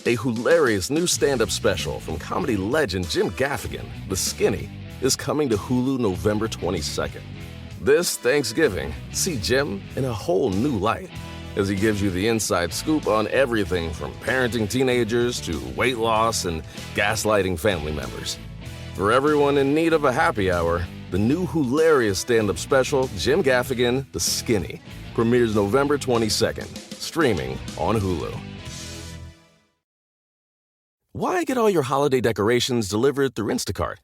A hilarious new stand-up special from comedy legend Jim Gaffigan, The Skinny, is coming to Hulu November 22nd. This Thanksgiving, see Jim in a whole new light as he gives you the inside scoop on everything from parenting teenagers to weight loss and gaslighting family members. For everyone in need of a happy hour, the new hilarious stand-up special, Jim Gaffigan, The Skinny, premieres November 22nd, streaming on Hulu. Why get all your holiday decorations delivered through Instacart?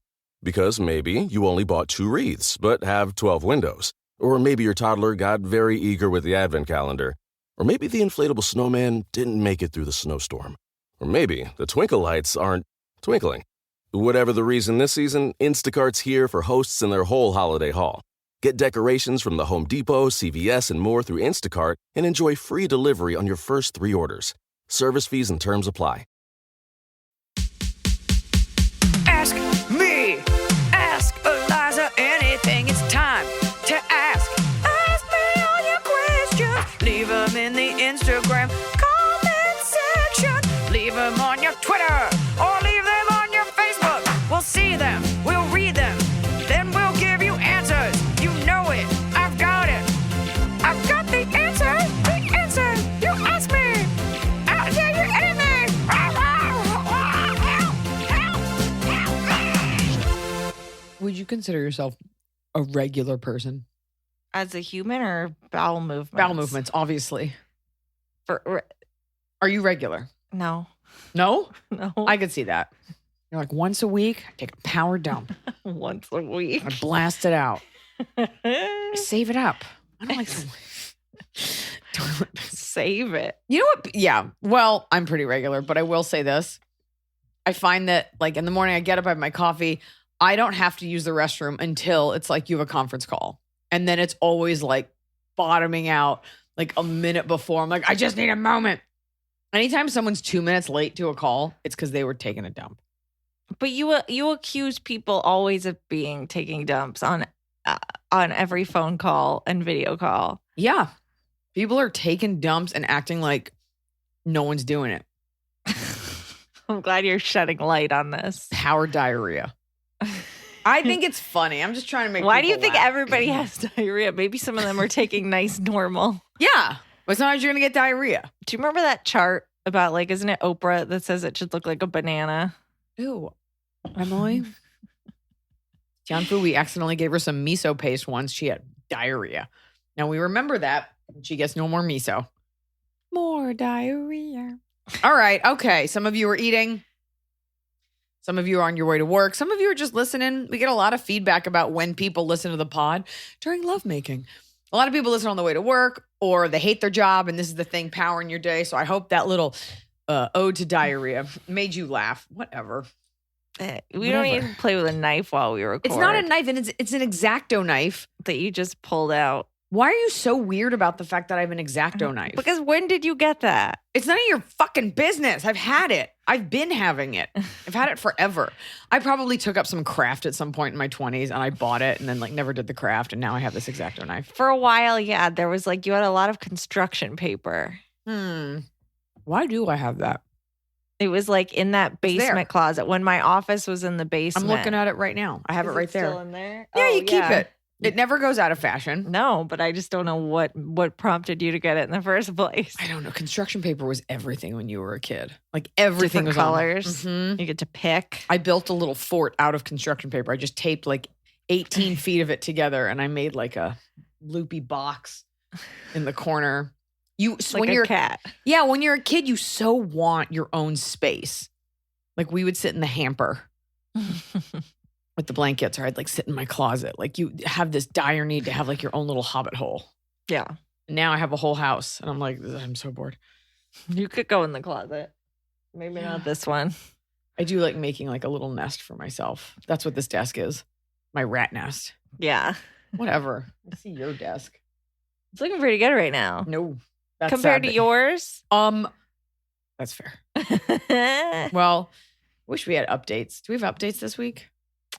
Because maybe you only bought 2 wreaths, but have 12 windows. Or maybe your toddler got very eager with the advent calendar. Or maybe the inflatable snowman didn't make it through the snowstorm. Or maybe the twinkle lights aren't twinkling. Whatever the reason this season, Instacart's here for hosts and their whole holiday haul. Get decorations from the Home Depot, CVS, and more through Instacart and enjoy free delivery on your first 3 orders. Service fees and terms apply. Ask me, ask Iliza anything. It's time to ask. Ask me all your questions. Leave them in the Instagram comment section. Leave them on your Twitter or leave them on your Facebook. We'll see them, we'll read them, then we'll give you answers. You know it, I've got it. I've got the answer, you ask me. I'll tell you anything. Would you consider yourself a regular person? As a human or bowel movements? Bowel movements, obviously. Are you regular? No. No? No. I could see that. You're like, once a week, I take a power dump. Once a week. I blast it out. I save it up. I don't like to save it. You know what? Yeah. Well, I'm pretty regular, but I will say this. I find that like in the morning I get up, I have my coffee. I don't have to use the restroom until it's like you have a conference call. And then it's always like bottoming out like a minute before. I'm like, I just need a moment. Anytime someone's 2 minutes late to a call, it's because they were taking a dump. But you accuse people always of taking dumps on every phone call and video call. Yeah. People are taking dumps and acting like no one's doing it. I'm glad you're shedding light on this. Power diarrhea. I think it's funny. I'm just trying to make Why do you people think laugh. everybody has diarrhea? Maybe some of them are taking nice normal. Yeah. But sometimes you're going to get diarrhea. Do you remember that chart about like, isn't it Oprah that says it should look like a banana? Ew. Emily? John Fu, we accidentally gave her some miso paste once. She had diarrhea. Now we remember that. She gets no more miso. More diarrhea. All right. Okay. Some of you are eating. Some of you are on your way to work. Some of you are just listening. We get a lot of feedback about when people listen to the pod during lovemaking. A lot of people listen on the way to work or they hate their job and this is the thing powering your day. So I hope that little ode to diarrhea made you laugh. Whatever. We don't even play with a knife while we record. It's not a knife and it's an X-Acto knife. That you just pulled out. Why are you so weird about the fact that I have an X-Acto knife? Because when did you get that? It's none of your fucking business. I've had it. I've been having it. I've had it forever. I probably took up some craft at some point in my 20s and I bought it and then like never did the craft and now I have this X-Acto knife. For a while, yeah, there was like you had a lot of construction paper. Why do I have that? It was like in that basement closet when my office was in the basement. I'm looking at it right now. I have it right there. Still in there? Yeah, you keep it. It never goes out of fashion. No, but I just don't know what prompted you to get it in the first place. I don't know. Construction paper was everything when you were a kid. Like everything was colors. Mm-hmm. You get to pick. I built a little fort out of construction paper. I just taped like 18 feet of it together and I made like a loopy box in the corner. When you're a cat. Yeah, when you're a kid, you so want your own space. Like we would sit in the hamper with the blankets, or I'd like sit in my closet. Like you have this dire need to have like your own little hobbit hole. Yeah. Now I have a whole house and I'm like, I'm so bored. You could go in the closet. Maybe not this one. I do like making like a little nest for myself. That's what this desk is. My rat nest. Yeah. Whatever. I see your desk. It's looking pretty good right now. No. Compared to yours? That's fair. Well, wish we had updates. Do we have updates this week?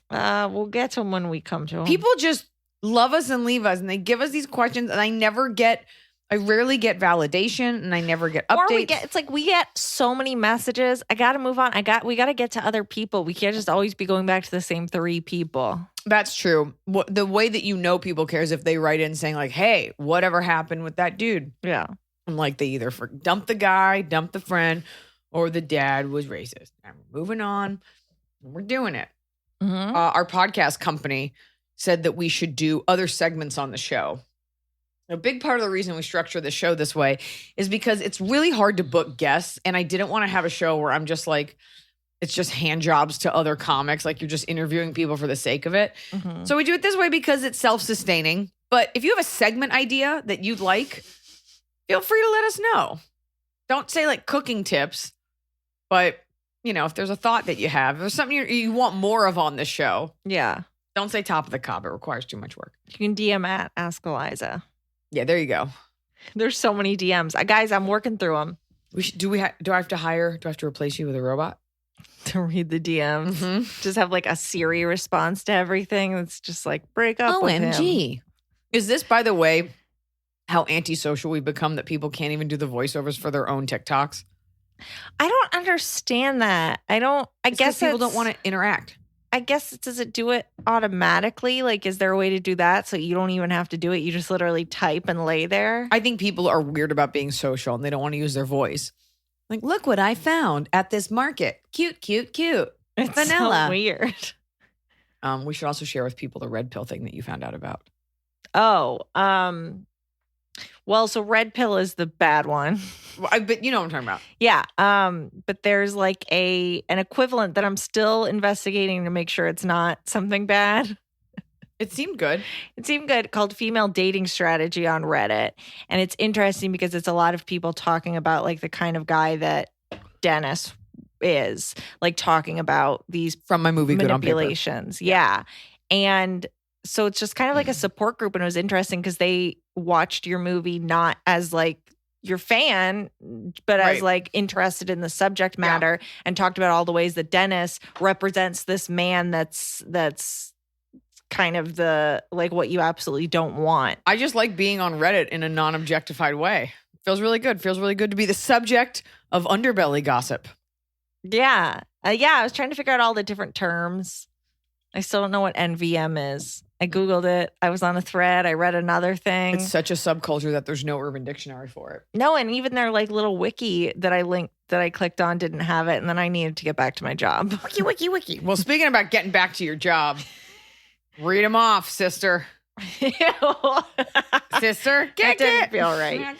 We'll get to them when we come to them. People just love us and leave us and they give us these questions and I never get I rarely get validation and I never get updates. We get so many messages. I got to move on. We got to get to other people. We can't just always be going back to the same 3 people. That's true. The way that you know people care is if they write in saying like, hey, whatever happened with that dude? Yeah. And like they either dumped the guy, dumped the friend, or the dad was racist. And we're moving on. And we're doing it. Mm-hmm. Our podcast company said that we should do other segments on the show. A big part of the reason we structure the show this way is because it's really hard to book guests. And I didn't want to have a show where I'm just like, it's just hand jobs to other comics. Like you're just interviewing people for the sake of it. Mm-hmm. So we do it this way because it's self-sustaining. But if you have a segment idea that you'd like, feel free to let us know. Don't say like cooking tips, but if there's a thought that you have, if there's something you want more of on the show. Yeah. Don't say top of the Cobb. It requires too much work. You can DM at Ask Iliza. Yeah, there you go. There's so many DMs. Guys, I'm working through them. Do I have to replace you with a robot? To read the DMs. Mm-hmm. Just have like a Siri response to everything. That's just like, break up with him. OMG. Is this, by the way, how antisocial we've become that people can't even do the voiceovers for their own TikToks? I don't understand that. I guess people don't want to interact. I guess, does it do it automatically? Like, is there a way to do that so you don't even have to do it? You just literally type and lay there? I think people are weird about being social and they don't want to use their voice. Like, look what I found at this market. Cute, cute, cute. It's Vanilla. so weird. We should also share with people the red pill thing that you found out about. Oh, well, so red pill is the bad one. But you know what I'm talking about. Yeah. But there's like an equivalent that I'm still investigating to make sure it's not something bad. It seemed good. Called Female Dating Strategy on Reddit. And it's interesting because it's a lot of people talking about like the kind of guy that Dennis is, like talking about these from my movie Good on Paper. Manipulations. Yeah. And so it's just kind of like a support group. And it was interesting because they watched your movie not as like your fan, but as like interested in the subject matter and talked about all the ways that Dennis represents this man that's kind of the like what you absolutely don't want. I just like being on Reddit in a non-objectified way. Feels really good. Feels really good to be the subject of underbelly gossip. Yeah. I was trying to figure out all the different terms. I still don't know what NVM is. I Googled it. I was on a thread. I read another thing. It's such a subculture that there's no Urban Dictionary for it. No, and even their like little wiki that I clicked on didn't have it. And then I needed to get back to my job. Wiki. Well, speaking about getting back to your job, read them off, sister. Sister, that didn't feel right.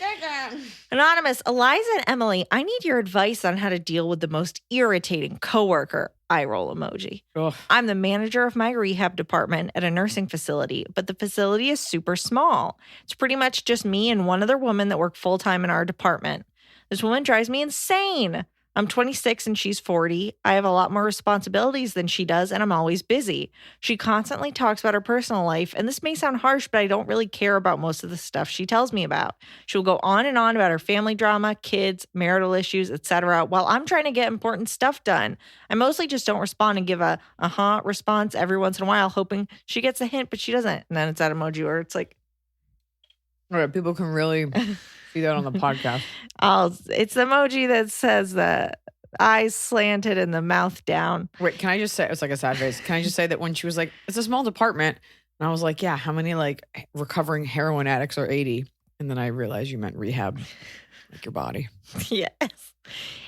Anonymous, Iliza and Emily, I need your advice on how to deal with the most irritating coworker. Eye roll emoji. Ugh. I'm the manager of my rehab department at a nursing facility, but the facility is super small. It's pretty much just me and one other woman that work full-time in our department. This woman drives me insane. I'm 26 and she's 40. I have a lot more responsibilities than she does, and I'm always busy. She constantly talks about her personal life, and this may sound harsh, but I don't really care about most of the stuff she tells me about. She'll go on and on about her family drama, kids, marital issues, etc., while I'm trying to get important stuff done. I mostly just don't respond and give a response every once in a while, hoping she gets a hint, but she doesn't. And then it's that emoji where it's like, all right, people can really see that on the podcast. It's the emoji that says the eyes slanted and the mouth down. Wait, can I just say, it's like a sad face. Can I just say that when she was like, it's a small department. And I was like, yeah, how many like recovering heroin addicts are 80? And then I realized you meant rehab, like your body. Yes.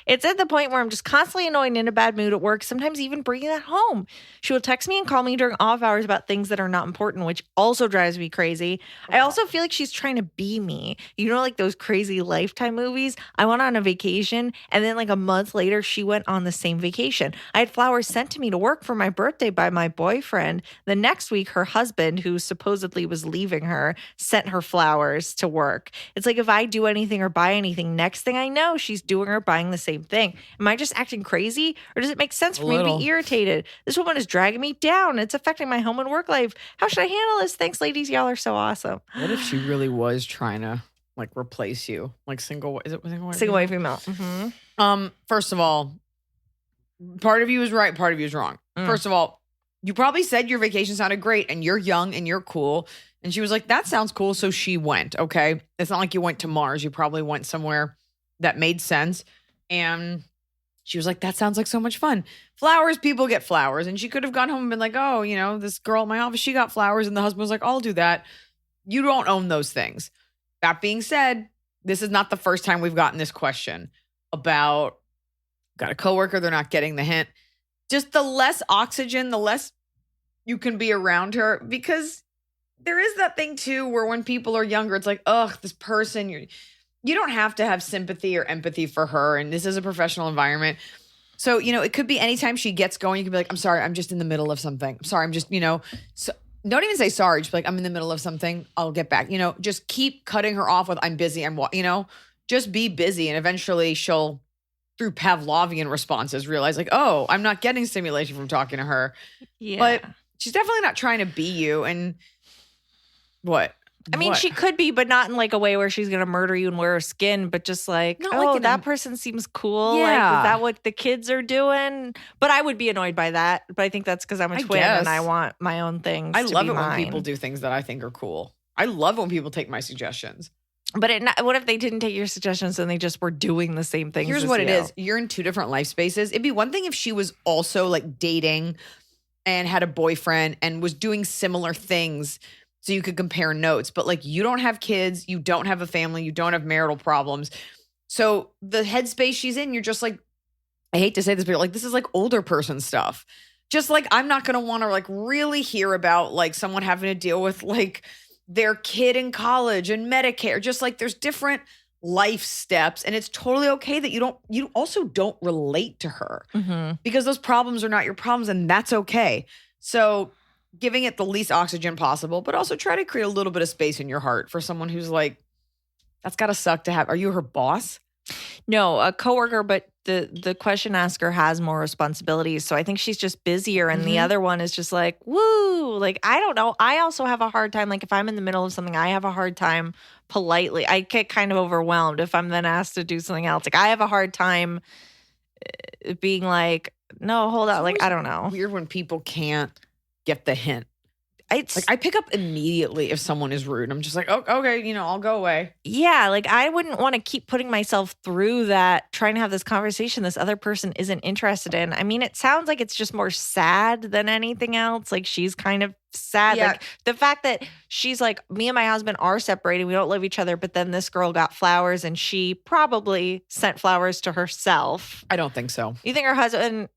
It's at the point where I'm just constantly annoyed and in a bad mood at work, sometimes even bringing that home. She will text me and call me during off hours about things that are not important, which also drives me crazy. I also feel like she's trying to be me. You know, like those crazy Lifetime movies? I went on a vacation, and then like a month later, she went on the same vacation. I had flowers sent to me to work for my birthday by my boyfriend. The next week, her husband, who supposedly was leaving her, sent her flowers to work. It's like if I do anything or buy anything, next thing I know, she's doing or buying the same thing. Am I just acting crazy, or does it make sense for me to be irritated? This woman is dragging me down. It's affecting my home and work life. How should I handle this? Thanks, ladies. Y'all are so awesome. What if she really was trying to like replace you, like single? Is it single white female? Mm-hmm. First of all, part of you is right, part of you is wrong. First of all, You probably said your vacation sounded great and you're young and you're cool. And she was like, that sounds cool. So she went. Okay. It's not like you went to Mars. You probably went somewhere that made sense. And she was like, that sounds like so much fun. Flowers, people get flowers. And she could have gone home and been like, oh, this girl in my office, she got flowers. And the husband was like, I'll do that. You don't own those things. That being said, this is not the first time we've gotten this question about, got a coworker, they're not getting the hint. Just the less oxygen, the less you can be around her, because there is that thing too where when people are younger, it's like, ugh, this person, you don't have to have sympathy or empathy for her. And this is a professional environment. So, it could be anytime she gets going, you can be like, I'm sorry, I'm just in the middle of something. I'm sorry, I'm just, so don't even say sorry. Just be like, I'm in the middle of something. I'll get back. Just keep cutting her off with, I'm busy. Just be busy. And eventually she'll, through Pavlovian responses, realize like, oh, I'm not getting stimulation from talking to her. Yeah. But she's definitely not trying to be you. And what? I mean, she could be, but not in like a way where she's going to murder you and wear her skin, but just like, not like that person seems cool. Yeah. Like, is that what the kids are doing? But I would be annoyed by that. But I think that's because I'm a twin and I want my own things. I love it when people do things that I think are cool. I love when people take my suggestions. But what if they didn't take your suggestions and they just were doing the same thing? Here's what it is. You're in two different life spaces. It'd be one thing if she was also like dating and had a boyfriend and was doing similar things so you could compare notes. But like, you don't have kids, you don't have a family, you don't have marital problems. So the headspace she's in, you're just like, I hate to say this, but like, this is like older person stuff. Just like, I'm not going to want to like really hear about like someone having to deal with like their kid in college and Medicare. Just like there's different life steps, and it's totally okay that you also don't relate to her because those problems are not your problems, and that's okay. So giving it the least oxygen possible, but also try to create a little bit of space in your heart for someone who's like, that's got to suck to have. Are you her boss? No, a coworker, but the question asker has more responsibilities. So I think she's just busier. And the other one is just like, woo, like, I don't know. I also have a hard time. Like if I'm in the middle of something, I have a hard time politely. I get kind of overwhelmed if I'm then asked to do something else. Like I have a hard time being like, no, hold on. Like, I don't know. Weird when people can't get the hint. It's like I pick up immediately if someone is rude. I'm just like, oh, okay, I'll go away. Yeah, like I wouldn't want to keep putting myself through that, trying to have this conversation this other person isn't interested in. I mean, it sounds like it's just more sad than anything else. Like she's kind of sad. Yeah. Like the fact that she's like, me and my husband are separating. We don't love each other. But then this girl got flowers and she probably sent flowers to herself. I don't think so. You think her husband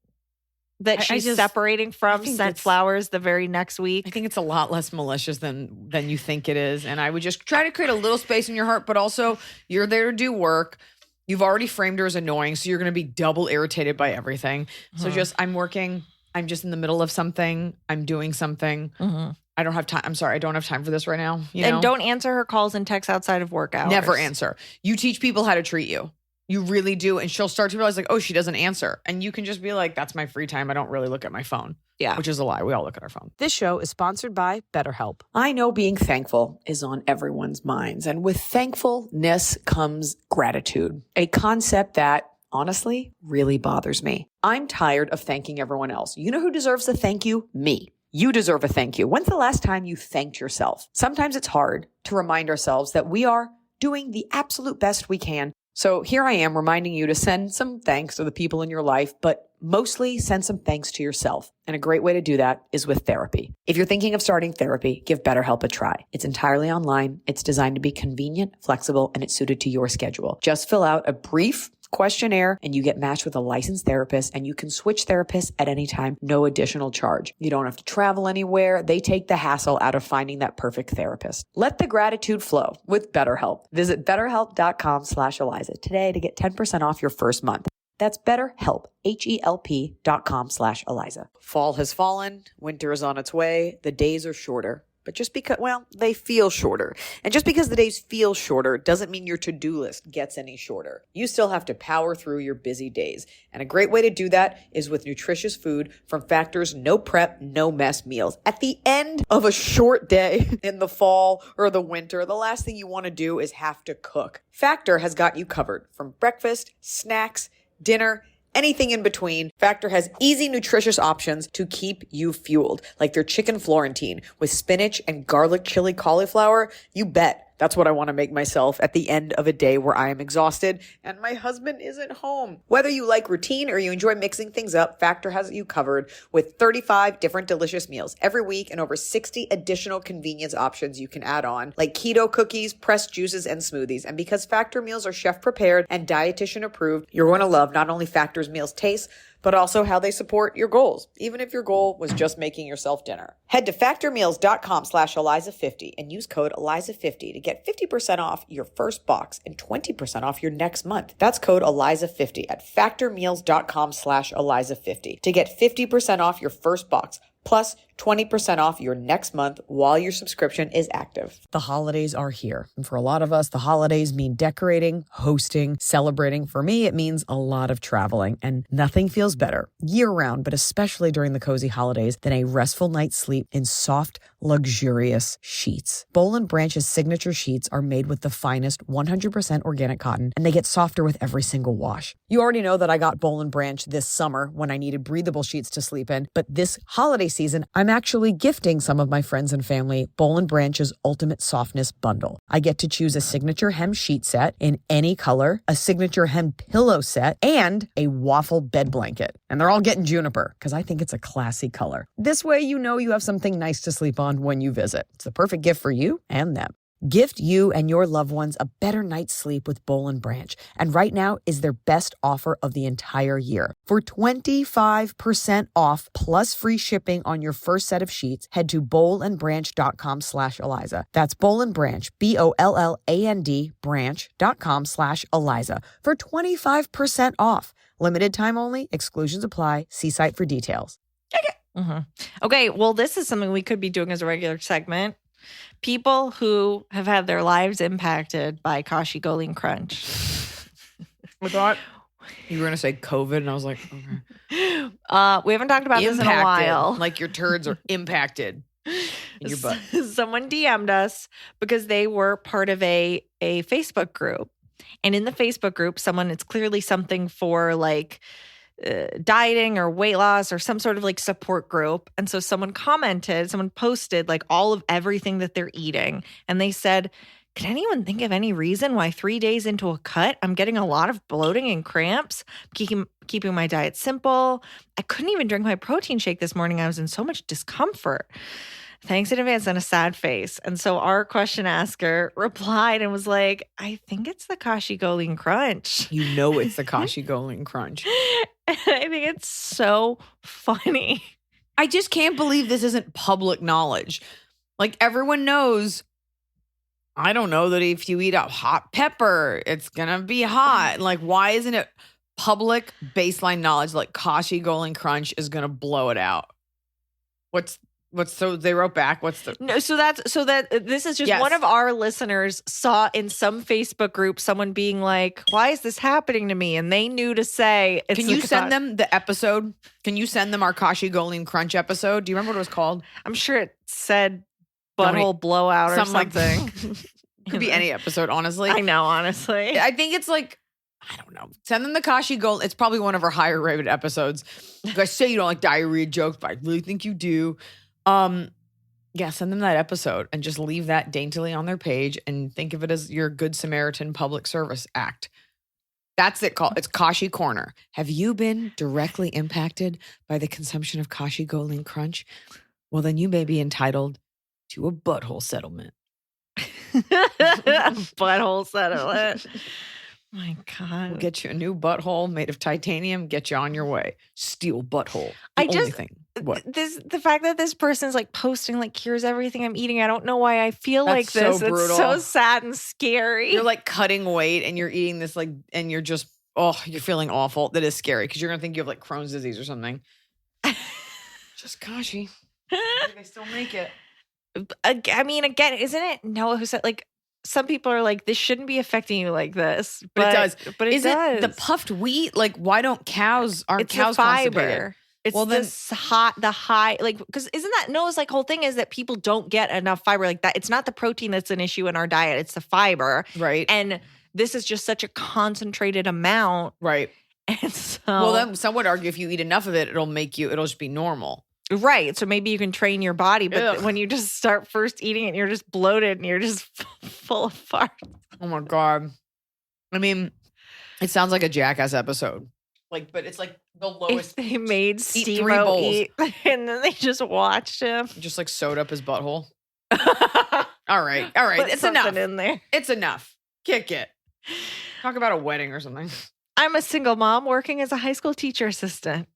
that she's separating from sent flowers the very next week? I think it's a lot less malicious than you think it is. And I would just try to create a little space in your heart, but also you're there to do work. You've already framed her as annoying, so you're going to be double irritated by everything. So just, I'm working. I'm just in the middle of something. I'm doing something. I don't have time. I'm sorry. I don't have time for this right now. And don't answer her calls and texts outside of work hours. Never answer. You teach people how to treat you. You really do. And she'll start to realize like, oh, she doesn't answer. And you can just be like, that's my free time. I don't really look at my phone. Yeah. Which is a lie. We all look at our phone. This show is sponsored by BetterHelp. I know being thankful is on everyone's minds. And with thankfulness comes gratitude, a concept that honestly really bothers me. I'm tired of thanking everyone else. You know who deserves a thank you? Me. You deserve a thank you. When's the last time you thanked yourself? Sometimes it's hard to remind ourselves that we are doing the absolute best we can. So here I am reminding you to send some thanks to the people in your life, but mostly send some thanks to yourself. And a great way to do that is with therapy. If you're thinking of starting therapy, give BetterHelp a try. It's entirely online. It's designed to be convenient, flexible, and it's suited to your schedule. Just fill out a brief questionnaire and you get matched with a licensed therapist, and you can switch therapists at any time, no additional charge. You don't have to travel anywhere. They take the hassle out of finding that perfect therapist. Let the gratitude flow with BetterHelp. Visit betterhelp.com/Iliza today to get 10% off your first month. That's BetterHelp, HELP.com/Iliza. Fall has fallen. Winter is on its way. The days are shorter. But just because, they feel shorter. And just because the days feel shorter doesn't mean your to-do list gets any shorter. You still have to power through your busy days. And a great way to do that is with nutritious food from Factor's no prep, no mess meals. At the end of a short day in the fall or the winter, the last thing you want to do is have to cook. Factor has got you covered from breakfast, snacks, dinner, anything in between, Factor has easy, nutritious options to keep you fueled, like their chicken Florentine with spinach and garlic chili cauliflower. You bet. That's what I want to make myself at the end of a day where I am exhausted and my husband isn't home. Whether you like routine or you enjoy mixing things up, Factor has you covered with 35 different delicious meals every week and over 60 additional convenience options you can add on, like keto cookies, pressed juices, and smoothies. And because Factor meals are chef prepared and dietitian approved, you're going to love not only Factor's meals taste, but also how they support your goals, even if your goal was just making yourself dinner. Head to factormeals.com/Iliza50 and use code Iliza50 to get 50% off your first box and 20% off your next month. That's code Iliza50 at factormeals.com/Iliza50 to get 50% off your first box, plus 20% off your next month while your subscription is active. The holidays are here. And for a lot of us, the holidays mean decorating, hosting, celebrating. For me, it means a lot of traveling. And nothing feels better year-round, but especially during the cozy holidays, than a restful night's sleep in soft, luxurious sheets. Boll & Branch's signature sheets are made with the finest 100% organic cotton, and they get softer with every single wash. You already know that I got Boll & Branch this summer when I needed breathable sheets to sleep in, but this holiday season, I'm actually gifting some of my friends and family Boll & Branch's Ultimate Softness Bundle. I get to choose a signature hem sheet set in any color, a signature hem pillow set, and a waffle bed blanket. And they're all getting juniper because I think it's a classy color. This way, you know you have something nice to sleep on when you visit. It's the perfect gift for you and them. Gift you and your loved ones a better night's sleep with Boll & Branch. And right now is their best offer of the entire year. For 25% off plus free shipping on your first set of sheets, head to bollandbranch.com/Iliza. That's Boll & Branch, BOLLAND branch.com/Iliza for 25% off. Limited time only. Exclusions apply. See site for details. Okay, well, this is something we could be doing as a regular segment. People who have had their lives impacted by Kashi Goling Crunch. I thought you were going to say COVID, and I was like, okay. We haven't talked about this in a while. Like your turds are impacted in your butt. Someone DM'd us because they were part of a Facebook group. And in the Facebook group, it's clearly something for like dieting or weight loss or some sort of like support group. And so someone posted like all of everything that they're eating. And they said, can anyone think of any reason why 3 days into a cut, I'm getting a lot of bloating and cramps, keeping my diet simple. I couldn't even drink my protein shake this morning. I was in so much discomfort. Thanks in advance and a sad face. And so our question asker replied and was like, I think it's the Kashi Goling Crunch. You know it's the Kashi Goling Crunch. And I think it's so funny. I just can't believe this isn't public knowledge. Like everyone knows, I don't know that if you eat a hot pepper, it's going to be hot. Like why isn't it public baseline knowledge like Kashi Goling Crunch is going to blow it out? So they wrote back. This is just one of our listeners saw in some Facebook group someone being like, why is this happening to me? And they knew to say, can you send them the episode? Can you send them our Kashi Goling Crunch episode? Do you remember what it was called? I'm sure it said butthole blowout or something. Could be any episode, honestly. I know, honestly. I think it's like, I don't know. Send them the Kashi Goling. It's probably one of our higher rated episodes. You guys say you don't like diarrhea jokes, but I really think you do. Send them that episode and just leave that daintily on their page and think of it as your Good Samaritan public service act. That's it. It's Kashi Corner. Have you been directly impacted by the consumption of Kashi Goling Crunch? Well, then you may be entitled to a butthole settlement. Butthole settlement. My God. We'll get you a new butthole made of titanium. Get you on your way. Steel butthole. Only thing. What? The fact that this person's like posting like, here's everything I'm eating. I don't know why I feel That's like this. So brutal. It's so sad and scary. You're like cutting weight and you're eating this like, and you're just, you're feeling awful. That is scary because you're going to think you have like Crohn's disease or something. Just Kashi. They still make it. I mean, again, isn't it Noah who said like, some people are like, this shouldn't be affecting you like this. But it does. But it does. It the puffed wheat? Like, why don't cows, aren't cows constipated? It's the high, like, because isn't that Noah's like whole thing is that people don't get enough fiber like that. It's not the protein that's an issue in our diet. It's the fiber. Right. And this is just such a concentrated amount. Right. And so, Well, then some would argue if you eat enough of it, it'll just be normal. right. So maybe you can train your body, but Ugh. when you just start first eating it, you're just bloated and you're just full of farts. Oh my God. I mean, it sounds like a Jackass episode. But it's like the If lowest. they made Eat 3 Steve-O bowls. eat and then they just watched him. Just like sewed up his butthole. Put All right. It's something enough. in there. It's enough. Kick it. Talk about a wedding or something. I'm a single mom working as a high school teacher assistant.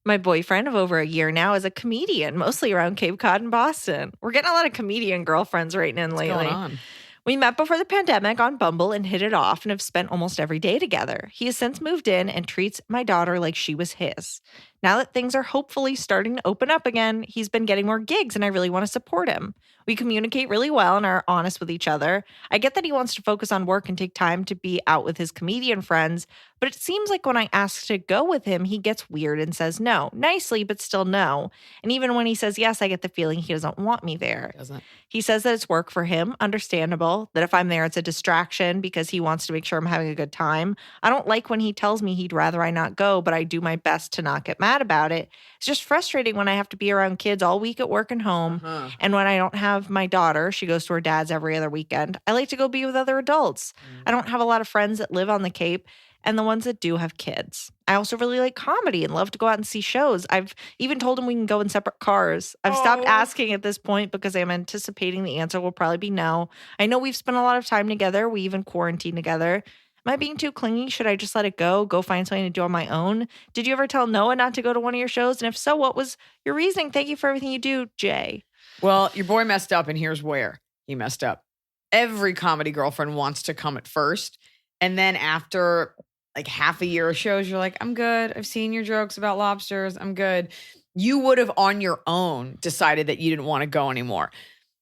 My boyfriend of over a year now is a comedian, mostly around Cape Cod and Boston. We're getting a lot of comedian girlfriends writing in What's lately. going on? We met before the pandemic on Bumble and hit it off and have spent almost every day together. He has since moved in and treats my daughter like she was his. Now that things are hopefully starting to open up again, he's been getting more gigs and I really want to support him. We communicate really well and are honest with each other. I get that he wants to focus on work and take time to be out with his comedian friends, but it seems like when I ask to go with him, he gets weird and says no. Nicely, but still no. And even when he says yes, I get the feeling he doesn't want me there. Doesn't. He says that it's work for him, understandable, that if I'm there, it's a distraction because he wants to make sure I'm having a good time. I don't like when he tells me he'd rather I not go, but I do my best to not get mad about it. It's just frustrating when I have to be around kids all week at work and home. Uh-huh. And when I don't have my daughter, she goes to her dad's every other weekend. I like to go be with other adults. I don't have a lot of friends that live on the Cape, and the ones that do have kids. I also really like comedy and love to go out and see shows. I've even told him we can go in separate cars. I've stopped asking at this point because I'm anticipating the answer will probably be no. I know we've spent a lot of time together. We even quarantined together. Am I being too clingy? Should I just let it go find something to do on my own? Did you ever tell Noah not to go to one of your shows? And if so, what was your reasoning? Thank you for everything you do, Jay. Well, your boy messed up, and here's where he messed up. Every comedy girlfriend wants to come at first, and then after like half a year of shows, you're like, I'm good. I've seen your jokes about lobsters. I'm good. You would have on your own decided that you didn't want to go anymore.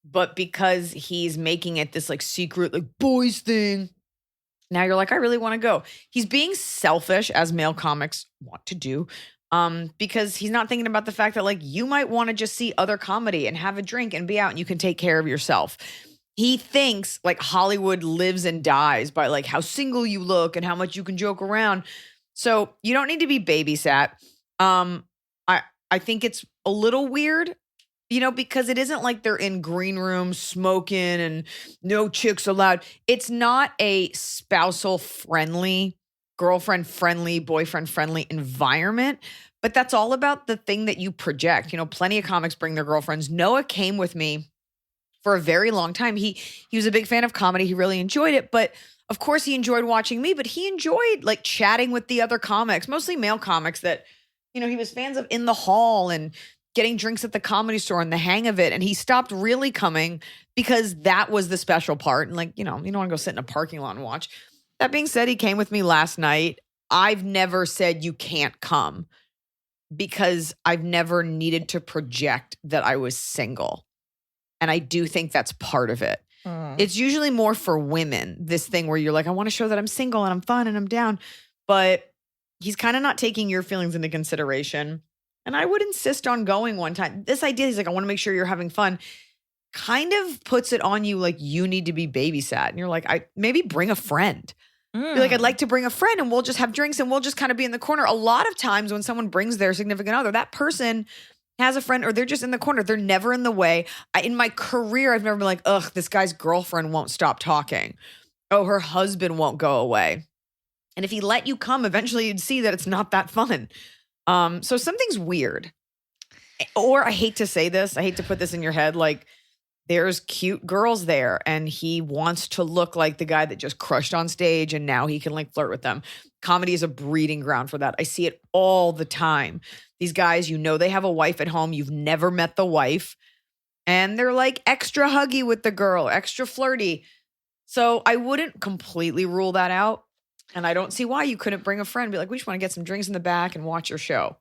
But because he's making it this like secret, like boys thing, now you're like, I really want to go. He's being selfish, as male comics want to do, because he's not thinking about the fact that like you might want to just see other comedy and have a drink and be out and you can take care of yourself. He thinks like Hollywood lives and dies by like how single you look and how much you can joke around. So you don't need to be babysat. I think it's a little weird, because it isn't like they're in green rooms smoking and no chicks allowed. It's not a spousal friendly, girlfriend friendly, boyfriend friendly environment, but that's all about the thing that you project. Plenty of comics bring their girlfriends. Noah came with me for a very long time. He was a big fan of comedy. He really enjoyed it. But of course he enjoyed watching me, but he enjoyed like chatting with the other comics, mostly male comics that, he was fans of in the hall and getting drinks at the Comedy Store and the hang of it. And he stopped really coming because that was the special part. And like, you don't want to go sit in a parking lot and watch. That being said, he came with me last night. I've never said you can't come because I've never needed to project that I was single. And I do think that's part of it. It's usually more for women, this thing where you're like, I want to show that I'm single and I'm fun and I'm down. But he's kind of not taking your feelings into consideration. And I would insist on going one time. This idea, he's like, I want to make sure you're having fun, kind of puts it on you like you need to be babysat. And you're like, maybe bring a friend. You're like, I'd like to bring a friend and we'll just have drinks and we'll just kind of be in the corner. A lot of times when someone brings their significant other, that person has a friend or they're just in the corner. They're never in the way. In my career, I've never been like, ugh, this guy's girlfriend won't stop talking. Oh, her husband won't go away. And if he let you come, eventually you'd see that it's not that fun. So something's weird. Or I hate to say this. I hate to put this in your head. Like there's cute girls there and he wants to look like the guy that just crushed on stage and now he can like flirt with them. Comedy is a breeding ground for that. I see it all the time. These guys, they have a wife at home. You've never met the wife. And they're like extra huggy with the girl, extra flirty. So I wouldn't completely rule that out. And I don't see why you couldn't bring a friend. Be like, we just want to get some drinks in the back and watch your show.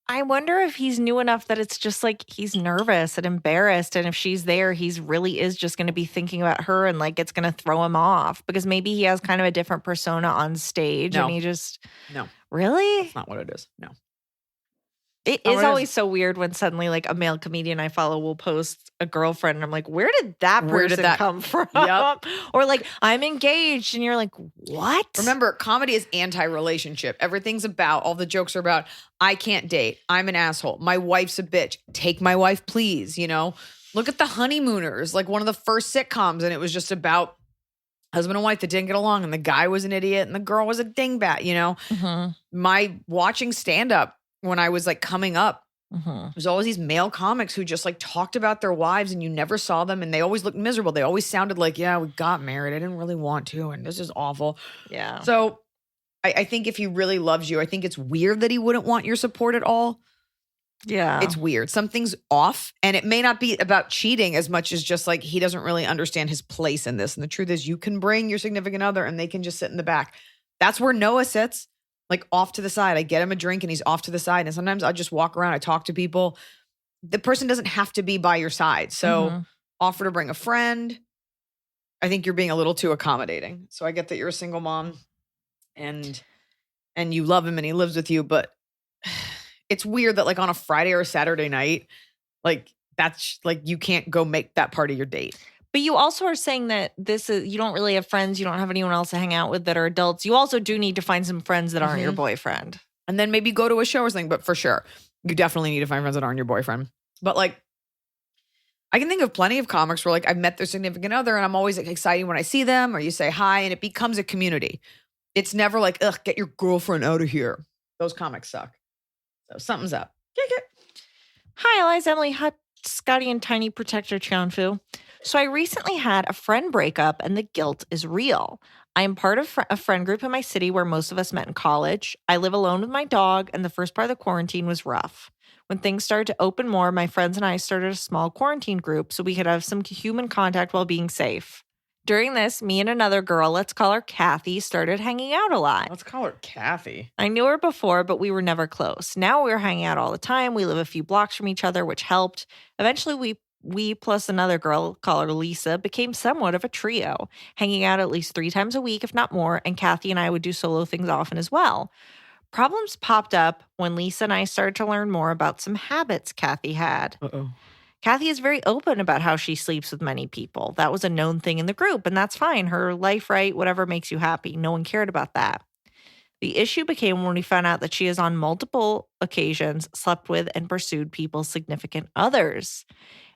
I wonder if he's new enough that it's just like he's nervous and embarrassed. And if she's there, he's really is just going to be thinking about her and like it's going to throw him off because maybe he has kind of a different persona on stage. No. And he just. No. Really? That's not what it is. No. It Oh, is it always is. so weird when suddenly like a male comedian I follow will post a girlfriend and I'm like, where did that Where did person that- come from? Yep. Or like, I'm engaged and you're like, what? Remember, comedy is anti-relationship. Everything's about, all the jokes are about, I can't date. I'm an asshole. My wife's a bitch. Take my wife, please. You know, look at The Honeymooners, like one of the first sitcoms. And it was just about husband and wife that didn't get along. And the guy was an idiot and the girl was a dingbat, you know. Mhm. My watching stand-up when I was like coming up, Mhm. there's always these male comics who just like talked about their wives and you never saw them and they always looked miserable. They always sounded like, yeah, we got married. I didn't really want to. And this is awful. Yeah. So I think if he really loves you, I think it's weird that he wouldn't want your support at all. Yeah. It's weird. Something's off. And it may not be about cheating as much as just like he doesn't really understand his place in this. And the truth is, you can bring your significant other and they can just sit in the back. That's where Noah sits, like off to the side. I get him a drink and he's off to the side. And sometimes I just walk around, I talk to people. The person doesn't have to be by your side. So Mhm. offer to bring a friend. I think you're being a little too accommodating. So I get that you're a single mom and you love him and he lives with you, but it's weird that like on a Friday or a Saturday night, like that's like you can't go make that part of your date. But you also are saying that this is, you don't really have friends, you don't have anyone else to hang out with that are adults. You also do need to find some friends that aren't your boyfriend. And then maybe go to a show or something, but for sure, you definitely need to find friends that aren't your boyfriend. But like, I can think of plenty of comics where like I've met their significant other and I'm always like, excited when I see them or you say hi and it becomes a community. It's never like, ugh, get your girlfriend out of here. Those comics suck. So something's up. Kick it. Hi, Eliza, Emily, Hut, Scotty, and Tiny Protector Chanfu. So I recently had a friend breakup and the guilt is real. I am part of a friend group in my city where most of us met in college. I live alone with my dog and the first part of the quarantine was rough. When things started to open more, my friends and I started a small quarantine group so we could have some human contact while being safe. During this, me and another girl, let's call her Kathy, started hanging out a lot. Let's call her Kathy. I knew her before, but we were never close. Now we're hanging out all the time. We live a few blocks from each other, which helped. Eventually, we plus another girl, call her Lisa, became somewhat of a trio, hanging out at least 3 times a week, if not more, and Kathy and I would do solo things often as well. Problems popped up when Lisa and I started to learn more about some habits Kathy had. Uh-oh. Kathy is very open about how she sleeps with many people. That was a known thing in the group, and that's fine. Her life, right? Whatever makes you happy. No one cared about that. The issue became when we found out that she has on multiple occasions slept with and pursued people's significant others.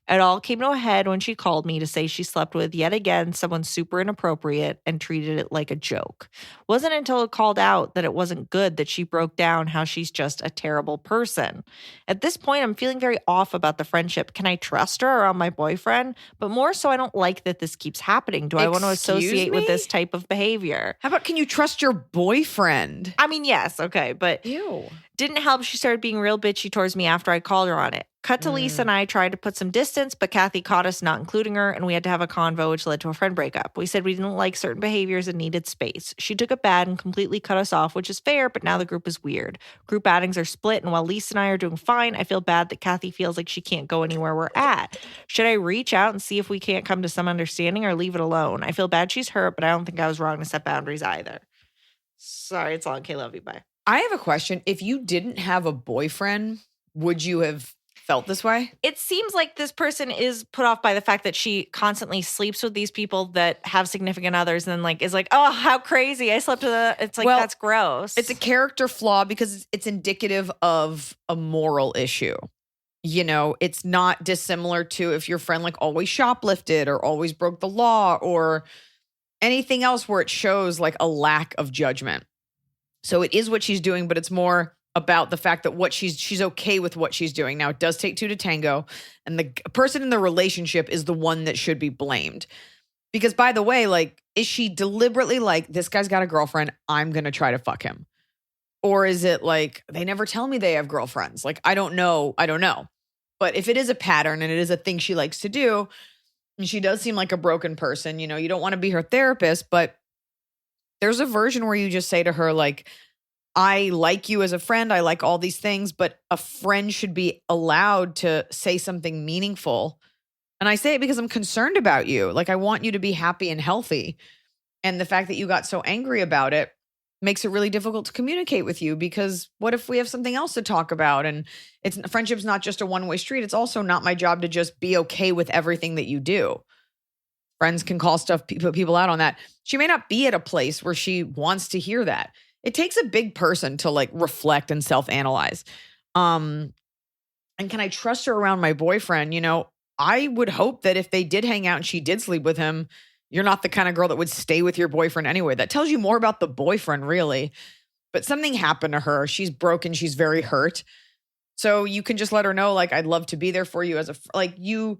It all came to a head when she called me to say she slept with, yet again, someone super inappropriate and treated it like a joke. Wasn't until it called out that it wasn't good that she broke down how she's just a terrible person. At this point, I'm feeling very off about the friendship. Can I trust her around my boyfriend? But more so, I don't like that this keeps happening. Do I want to Excuse associate with me? this type of behavior? How about can you trust your boyfriend? I mean, yes, okay, but Ew. didn't help. She started being real bitchy towards me after I called her on it. Cut to Lisa and I tried to put some distance, but Kathy caught us not including her, and we had to have a convo, which led to a friend breakup. We said we didn't like certain behaviors and needed space. She took it bad and completely cut us off, which is fair, but now the group is weird. Group outings are split, and while Lisa and I are doing fine, I feel bad that Kathy feels like she can't go anywhere we're at. Should I reach out and see if we can't come to some understanding or leave it alone? I feel bad she's hurt, but I don't think I was wrong to set boundaries either. Sorry, it's long. Okay, love you. Bye. I have a question. If you didn't have a boyfriend, would you have felt this way? It seems like this person is put off by the fact that she constantly sleeps with these people that have significant others and then like is like, oh, how crazy. I slept with it's like, Well, that's gross. It's a character flaw because it's indicative of a moral issue. You know, it's not dissimilar to if your friend like always shoplifted or always broke the law or anything else where it shows like a lack of judgment. So it is what she's doing, but it's more about the fact that what she's okay with what she's doing. Now, it does take 2 to tango, and the person in the relationship is the one that should be blamed. Because by the way, like, is she deliberately like, this guy's got a girlfriend, I'm going to try to fuck him? Or is it like, they never tell me they have girlfriends? Like, I don't know. But if it is a pattern and it is a thing she likes to do, and she does seem like a broken person, you know, you don't want to be her therapist, but there's a version where you just say to her, like, I like you as a friend. I like all these things, but a friend should be allowed to say something meaningful. And I say it because I'm concerned about you. Like, I want you to be happy and healthy. And the fact that you got so angry about it makes it really difficult to communicate with you because what if we have something else to talk about? And friendship's not just a one-way street. It's also not my job to just be okay with everything that you do. Friends can call stuff, put people out on that. She may not be at a place where she wants to hear that. It takes a big person to like reflect and self-analyze. And can I trust her around my boyfriend? You know, I would hope that if they did hang out and she did sleep with him, you're not the kind of girl that would stay with your boyfriend anyway. That tells you more about the boyfriend, really. But something happened to her. She's broken. She's very hurt. So you can just let her know, like, I'd love to be there for you you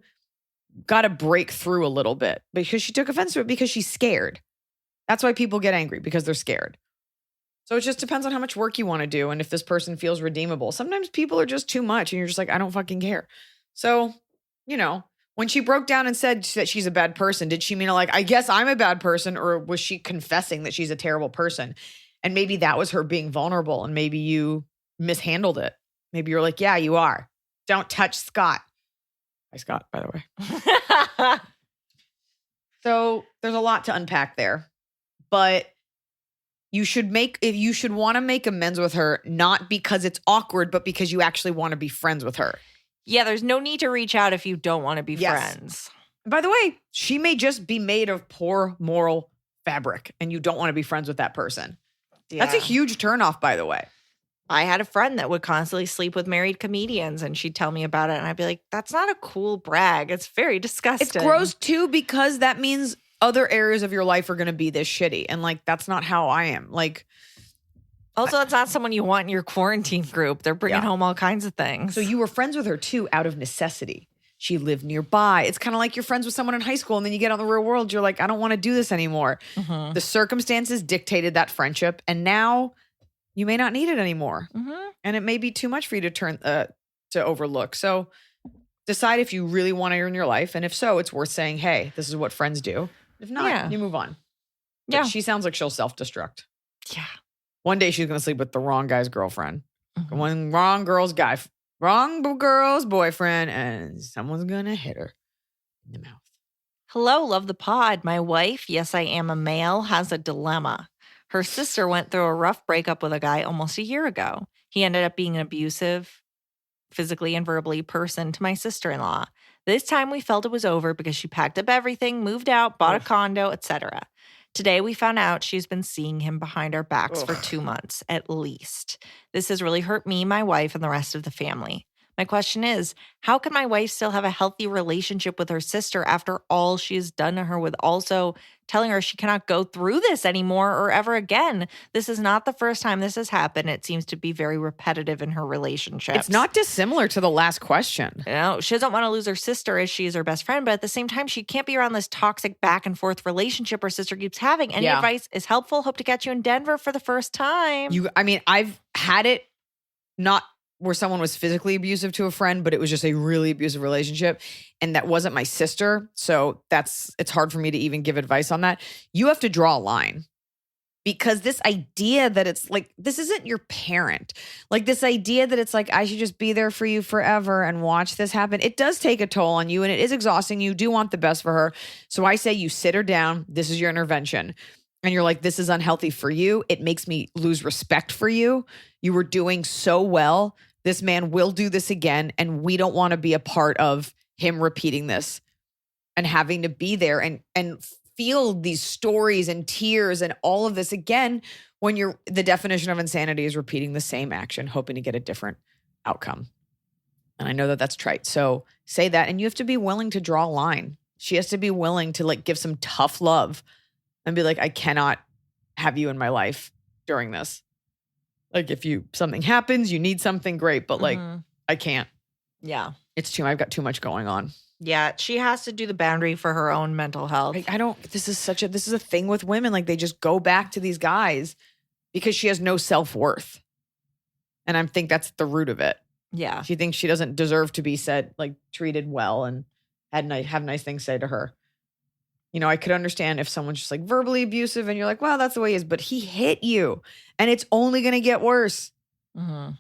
got to break through a little bit because she took offense to it because she's scared. That's why people get angry, because they're scared. So it just depends on how much work you want to do and if this person feels redeemable. Sometimes people are just too much and you're just like, I don't fucking care. So, you know, when she broke down and said that she's a bad person, did she mean like, I guess I'm a bad person? Or was she confessing that she's a terrible person? And maybe that was her being vulnerable and maybe you mishandled it. Maybe you're like, yeah, you are. Don't touch Scott. Hi, Scott, by the way. So there's a lot to unpack there. But you should want to make amends with her, not because it's awkward, but because you actually want to be friends with her. Yeah, there's no need to reach out if you don't want to be friends. By the way, she may just be made of poor moral fabric and you don't want to be friends with that person. Yeah. That's a huge turnoff, by the way. I had a friend that would constantly sleep with married comedians and she'd tell me about it. And I'd be like, that's not a cool brag. It's very disgusting. It's gross too, because that means other areas of your life are going to be this shitty. And like, that's not how I am. Like, also, it's not someone you want in your quarantine group. They're bringing home all kinds of things. So you were friends with her too, out of necessity. She lived nearby. It's kind of like you're friends with someone in high school and then you get out in the real world. You're like, I don't want to do this anymore. Mm-hmm. The circumstances dictated that friendship. And now you may not need it anymore. Mm-hmm. And it may be too much for you to overlook. So decide if you really want her in your life. And if so, it's worth saying, hey, this is what friends do. If not, you move on. But she sounds like she'll self-destruct. Yeah. One day she's going to sleep with the wrong guy's girlfriend. Mm-hmm. Wrong girl's boyfriend, and someone's going to hit her in the mouth. Hello, love the pod. My wife, yes, I am a male, has a dilemma. Her sister went through a rough breakup with a guy almost a year ago. He ended up being an abusive, physically and verbally person to my sister-in-law. This time we felt it was over because she packed up everything, moved out, bought a condo, etc. Today we found out she's been seeing him behind our backs for 2 months at least. This has really hurt me, my wife, and the rest of the family. My question is, how can my wife still have a healthy relationship with her sister after all she's done to her, with also telling her she cannot go through this anymore or ever again? This is not the first time this has happened. It seems to be very repetitive in her relationships. It's not dissimilar to the last question. You know, she doesn't want to lose her sister as she is her best friend, but at the same time, she can't be around this toxic back and forth relationship her sister keeps having. Any advice is helpful. Hope to catch you in Denver for the first time. I've had it not where someone was physically abusive to a friend, but it was just a really abusive relationship. And that wasn't my sister. So it's hard for me to even give advice on that. You have to draw a line, because this idea that it's like, this isn't your parent. Like this idea that it's like, I should just be there for you forever and watch this happen. It does take a toll on you and it is exhausting. You do want the best for her. So I say you sit her down. This is your intervention. And you're like, this is unhealthy for you. It makes me lose respect for you. You were doing so well. This man will do this again. And we don't want to be a part of him repeating this and having to be there and feel these stories and tears and all of this again when the definition of insanity is repeating the same action, hoping to get a different outcome. And I know that that's trite. So say that. And you have to be willing to draw a line. She has to be willing to like give some tough love and be like, I cannot have you in my life during this. Like if something happens, you need something, great. But like, I can't. Yeah. I've got too much going on. Yeah. She has to do the boundary for her own mental health. This is a thing with women. Like they just go back to these guys because she has no self-worth. And I think that's the root of it. Yeah. She thinks she doesn't deserve to be treated well and have nice things said to her. You know, I could understand if someone's just like verbally abusive and you're like, well, that's the way he is, but he hit you and it's only going to get worse. Mm-hmm.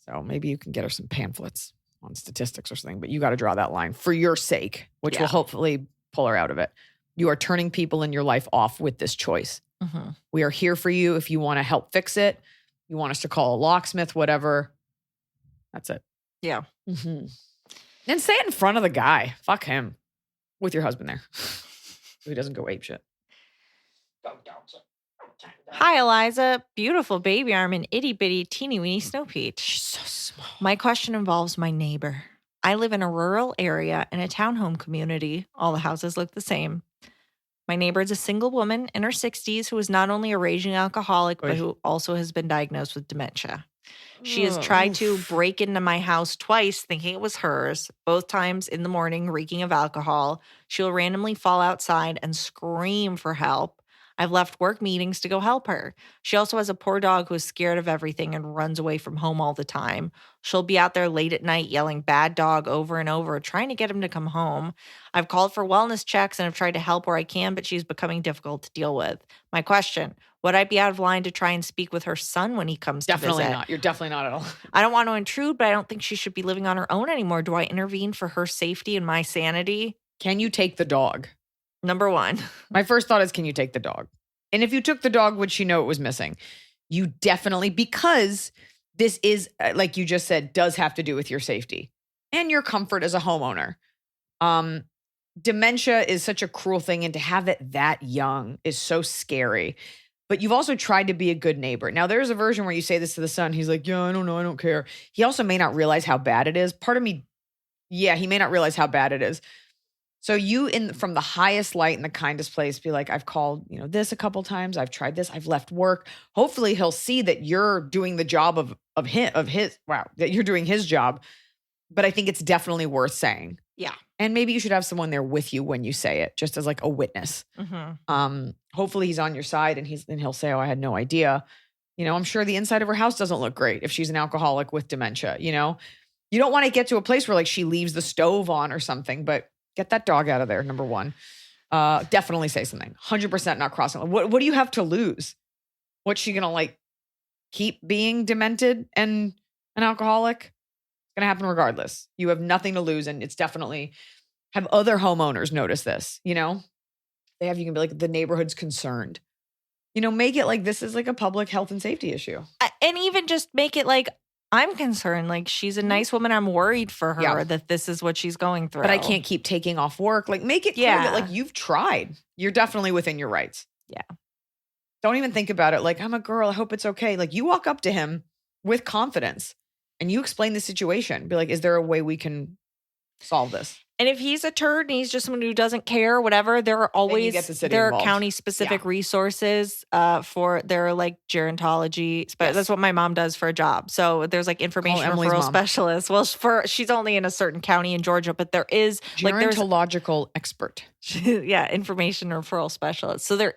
So maybe you can get her some pamphlets on statistics or something, but you got to draw that line for your sake, which will hopefully pull her out of it. You are turning people in your life off with this choice. Mhm. We are here for you if you want to help fix it. You want us to call a locksmith, whatever. That's it. Yeah. Mm-hmm. And say it in front of the guy. Fuck him. With your husband there. So he doesn't go apeshit. Hi, Eliza. Beautiful baby arm and itty bitty teeny weeny snow peach. She's so small. My question involves my neighbor. I live in a rural area in a townhome community. All the houses look the same. My neighbor is a single woman in her 60s who is not only a raging alcoholic, but who also has been diagnosed with dementia. She has tried to break into my house twice, thinking it was hers, both times in the morning, reeking of alcohol. She'll randomly fall outside and scream for help. I've left work meetings to go help her. She also has a poor dog who is scared of everything and runs away from home all the time. She'll be out there late at night yelling bad dog over and over, trying to get him to come home. I've called for wellness checks and have tried to help where I can, but she's becoming difficult to deal with. My question, would I be out of line to try and speak with her son when he comes Definitely to visit? not. You're definitely not at all. I don't want to intrude, but I don't think she should be living on her own anymore. Do I intervene for her safety and my sanity? Can you take the dog? Number one. My first thought is, can you take the dog? And if you took the dog, would she know it was missing? You definitely, because this is, like you just said, does have to do with your safety and your comfort as a homeowner. Dementia is such a cruel thing, and to have it that young is so scary. But you've also tried to be a good neighbor. Now, there's a version where you say this to the son. He's like, yeah, I don't know. I don't care. He also may not realize how bad it is. Part of me, yeah, he may not realize how bad it is. So you, from the highest light and the kindest place, be like, I've called, this a couple times. I've tried this. I've left work. Hopefully he'll see that you're doing the job of his, that you're doing his job. But I think it's definitely worth saying. Yeah. And maybe you should have someone there with you when you say it, just as like a witness. Mm-hmm. Hopefully he's on your side and he'll say, oh, I had no idea. I'm sure the inside of her house doesn't look great if she's an alcoholic with dementia. You don't want to get to a place where like she leaves the stove on or something, but get that dog out of there, number one. Definitely say something. 100% not crossing. What do you have to lose? What's she going to keep being demented and an alcoholic? It's going to happen regardless. You have nothing to lose. And it's definitely, have other homeowners notice this, you can be like, the neighborhood's concerned. Make it like this is like a public health and safety issue. And even just make it like, I'm concerned. Like, she's a nice woman. I'm worried for her that this is what she's going through. But I can't keep taking off work. Like, make it clear that like you've tried. You're definitely within your rights. Yeah. Don't even think about it. Like, I'm a girl. I hope it's okay. Like, you walk up to him with confidence and you explain the situation. Be like, is there a way we can solve this? And if he's a turd and he's just someone who doesn't care, whatever, there are always county specific resources for their like gerontology. That's what my mom does for a job. So there's like information referral specialists. Well, she's only in a certain county in Georgia, but there is gerontological expert. Yeah, information referral specialist. So there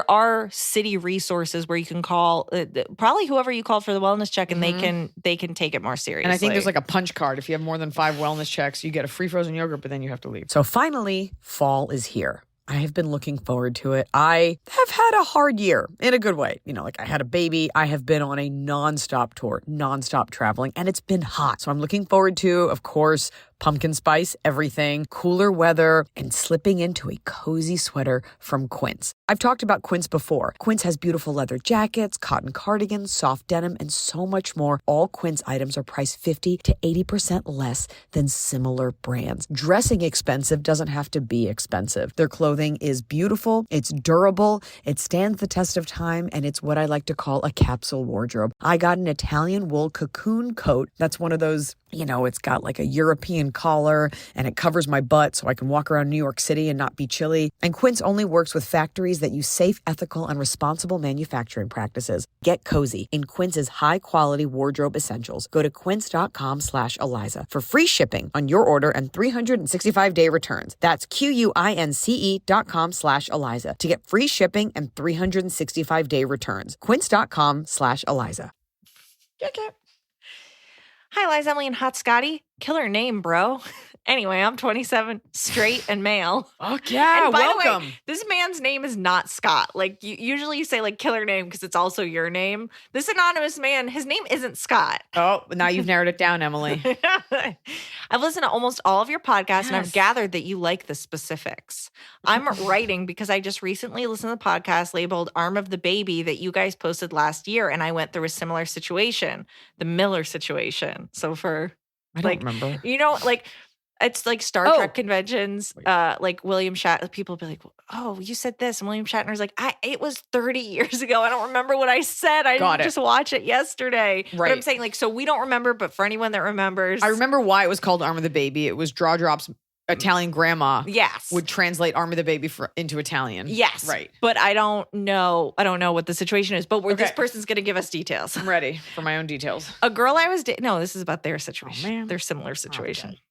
are city resources where you can call probably whoever you call for the wellness check, and they can take it more seriously. And I think there's like a punch card. If you have more than 5 wellness checks, you get a free frozen yogurt, but then you have to leave. So finally, fall is here. I have been looking forward to it. I have had a hard year in a good way. I had a baby. I have been on a nonstop tour, nonstop traveling, and it's been hot. So I'm looking forward to, of course, pumpkin spice, everything, cooler weather, and slipping into a cozy sweater from Quince. I've talked about Quince before. Quince has beautiful leather jackets, cotton cardigans, soft denim, and so much more. All Quince items are priced 50 to 80% less than similar brands. Dressing expensive doesn't have to be expensive. Their clothing is beautiful, it's durable, it stands the test of time, and it's what I like to call a capsule wardrobe. I got an Italian wool cocoon coat. That's one of those, it's got like a European collar and it covers my butt so I can walk around New York City and not be chilly. And Quince only works with factories that use safe, ethical, and responsible manufacturing practices. Get cozy in Quince's high-quality wardrobe essentials. Go to quince.com/Eliza for free shipping on your order and 365-day returns. That's QUINCE.com/Eliza to get free shipping and 365-day returns. Quince.com/Eliza. Okay. Hi, Liza, Emily, and Hot Scotty. Killer name, bro. Anyway, I'm 27, straight and male. Fuck yeah, and by welcome. The way, this man's name is not Scott. Like, usually you say, like, killer name because it's also your name. This anonymous man, his name isn't Scott. Oh, now you've narrowed it down, Emily. I've listened to almost all of your podcasts and I've Yes. gathered that you like the specifics. I'm writing because I just recently listened to the podcast labeled Arm of the Baby that you guys posted last year, and I went through a similar situation, the Miller situation. So for I don't like, remember. you know, like it's like Star Oh. Trek conventions. Like William Shatner, people be like, "Oh, you said this," and William Shatner's like, "It was 30 years ago. I don't remember what I said. I Got didn't it. just watch it yesterday." But I'm Right. saying like, so we don't remember, but for anyone that remembers, I remember why it was called Arm of the Baby. It was Draw Drop's Italian grandma Yes. would translate Arm of the Baby into Italian. Yes. Right. But I don't know what the situation is, but where this Okay. person's going to give us details. I'm ready for my own details. A girl I was dating, no, this is about their situation. man. Their similar situation. Okay.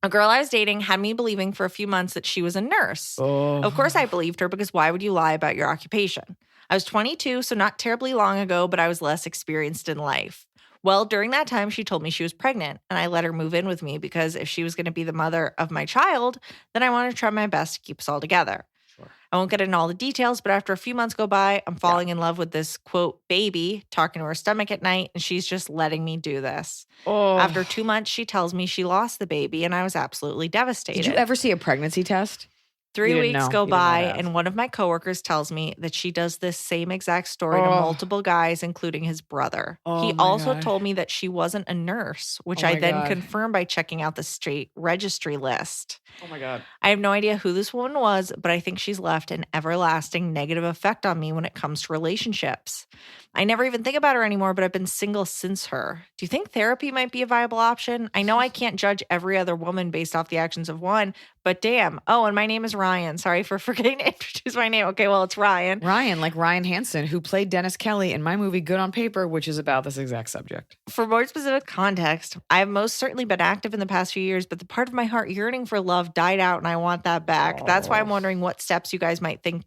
A girl I was dating had me believing for a few months that she was a nurse. Oh. Of course, I believed her because why would you lie about your occupation? I was 22, so not terribly long ago, but I was less experienced in life. Well, during that time, she told me she was pregnant, and I let her move in with me because if she was going to be the mother of my child, then I wanted to try my best to keep us all together. Sure. I won't get into all the details, but after a few months go by, I'm falling in love with this, quote, baby, talking to her stomach at night, and she's just letting me do this. Oh. After 2 months, she tells me she lost the baby, and I was absolutely devastated. Did you ever see a pregnancy test? 3 You didn't weeks know. go You didn't know by, that. and one of my coworkers tells me that she does this same exact story to Oh. multiple guys, including his brother. Oh He my also God. told me that she wasn't a nurse, which Oh I my then God. confirmed by checking out the state registry list. Oh my God. I have no idea who this woman was, but I think she's left an everlasting negative effect on me when it comes to relationships. I never even think about her anymore, but I've been single since her. Do you think therapy might be a viable option? I know I can't judge every other woman based off the actions of one, but damn. Oh, and my name is Ryan. Sorry for forgetting to introduce my name. Okay, well, it's Ryan. Ryan, like Ryan Hansen, who played Dennis Kelly in my movie Good on Paper, which is about this exact subject. For more specific context, I have most certainly been active in the past few years, but the part of my heart yearning for love died out and I want that back. That's why I'm wondering what steps you guys might think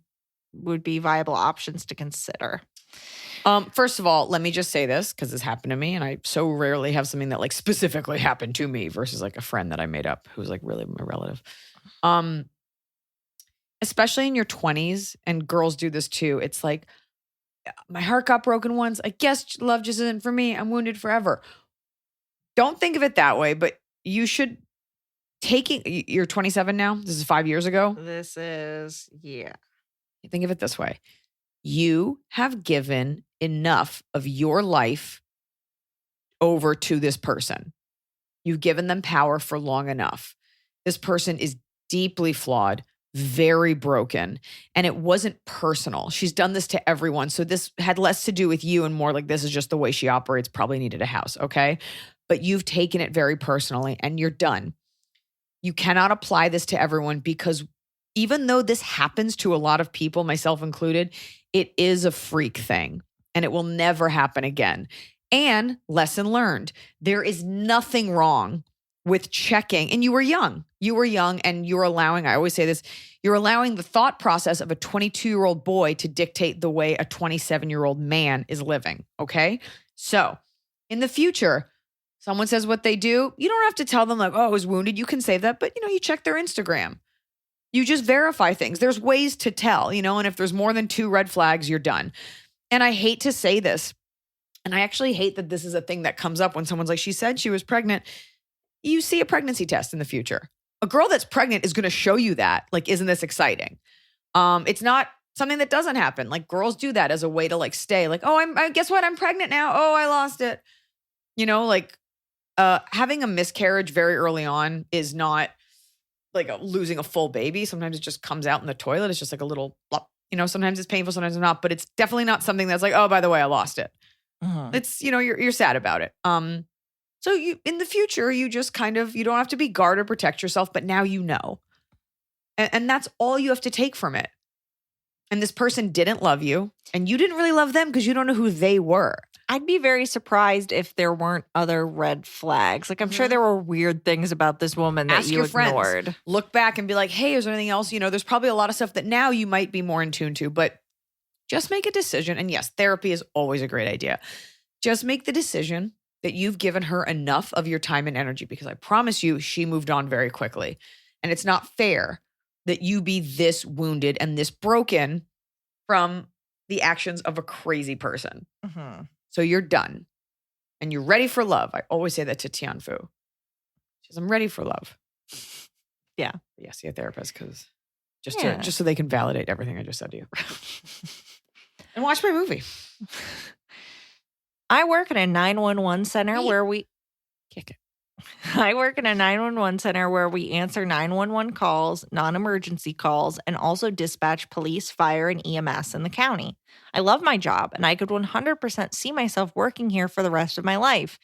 would be viable options to consider. First of all, let me just say this because this happened to me, and I so rarely have something that like specifically happened to me versus like a friend that I made up who's like really my relative. Especially in your 20s, and girls do this too. It's like, my heart got broken once. I guess love just isn't for me. I'm wounded forever. Don't think of it that way, but you should you're 27 now. This is 5 years ago. This is, yeah. Think of it this way. You have given enough of your life over to this person. You've given them power for long enough. This person is deeply flawed, very broken, and it wasn't personal. She's done this to everyone. So this had less to do with you and more like this is just the way she operates, probably needed a house, okay? But you've taken it very personally and you're done. You cannot apply this to everyone because even though this happens to a lot of people, myself included, it is a freak thing and it will never happen again. And lesson learned, there is nothing wrong with checking. And you were young and you're allowing, I always say this, you're allowing the thought process of a 22-year-old boy to dictate the way a 27-year-old man is living. Okay. So in the future, someone says what they do, you don't have to tell them like, oh, I was wounded. You can say that, but you check their Instagram. You just verify things. There's ways to tell, and if there's more than 2 red flags, you're done. And I hate to say this, and I actually hate that this is a thing that comes up when someone's like, she said she was pregnant. You see a pregnancy test in the future. A girl that's pregnant is going to show you that. Like, isn't this exciting? It's not something that doesn't happen. Like, girls do that as a way to like stay like, oh, I guess what? I'm pregnant now. Oh, I lost it. Having a miscarriage very early on is not like losing a full baby. Sometimes it just comes out in the toilet. It's just like a little, sometimes it's painful, sometimes it's not, but it's definitely not something that's like, oh, by the way, I lost it. It's, you're sad about it. So you, in the future, you just you don't have to be guard or protect yourself, but now you know. And that's all you have to take from it. And this person didn't love you and you didn't really love them because you don't know who they were. I'd be very surprised if there weren't other red flags. Like, I'm sure there were weird things about this woman that Ask you your ignored. friends. Look back and be like, hey, is there anything else? There's probably a lot of stuff that now you might be more in tune to, but just make a decision. And yes, therapy is always a great idea. Just make the decision that you've given her enough of your time and energy, because I promise you, she moved on very quickly. And it's not fair that you be this wounded and this broken from the actions of a crazy person. So you're done and you're ready for love. I always say that to Tianfu. says, I'm ready for love. Yeah. Yeah, see a therapist because Yeah. just so they can validate everything I just said to you. And watch my movie. I work in a 911 center where we Kick it. I work in a 911 center where we answer 911 calls, non-emergency calls, and also dispatch police, fire, and EMS in the county. I love my job, and I could 100% see myself working here for the rest of my life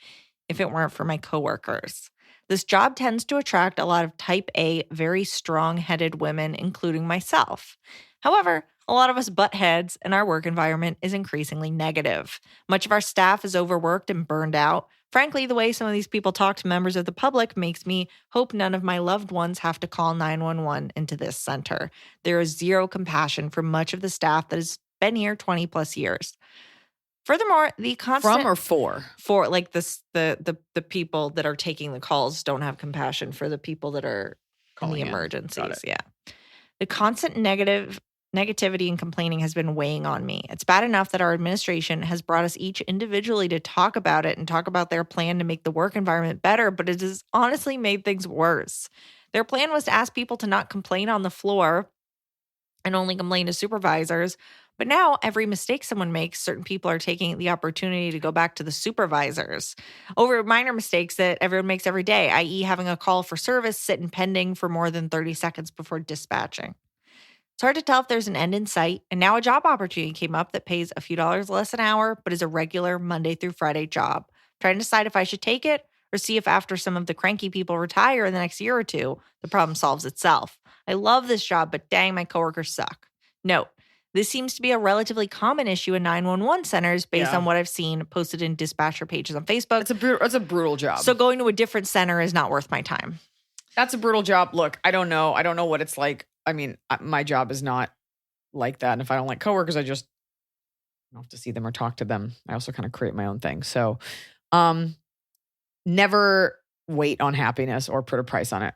if it weren't for my coworkers. This job tends to attract a lot of type A, very strong-headed women, including myself. However, a lot of us butt heads, and our work environment is increasingly negative. Much of our staff is overworked and burned out. Frankly, the way some of these people talk to members of the public makes me hope none of my loved ones have to call 911 into this center. There is zero compassion for much of the staff that has been here 20 plus years. Furthermore, the constant From or for? for like the people that are taking the calls don't have compassion for the people that are in Calling the in. emergencies. Got it. Yeah. The constant negativity and complaining has been weighing on me. It's bad enough that our administration has brought us each individually to talk about it and talk about their plan to make the work environment better, but it has honestly made things worse. Their plan was to ask people to not complain on the floor and only complain to supervisors. But now every mistake someone makes, certain people are taking the opportunity to go back to the supervisors over minor mistakes that everyone makes every day, i.e. having a call for service sit and pending for more than 30 seconds before dispatching. It's hard to tell if there's an end in sight, and now a job opportunity came up that pays a few dollars less an hour, but is a regular Monday through Friday job. I'm trying to decide if I should take it or see if after some of the cranky people retire in the next year or two, the problem solves itself. I love this job, but dang, my coworkers suck. Note, this seems to be a relatively common issue in 911 centers based on what I've seen posted in dispatcher pages on Facebook. It's a brutal job. So going to a different center is not worth my time. That's a brutal job. Look, I don't know. I don't know what it's like. I mean, my job is not like that. And if I don't like coworkers, I just don't have to see them or talk to them. I also kind of create my own thing. So never wait on happiness or put a price on it.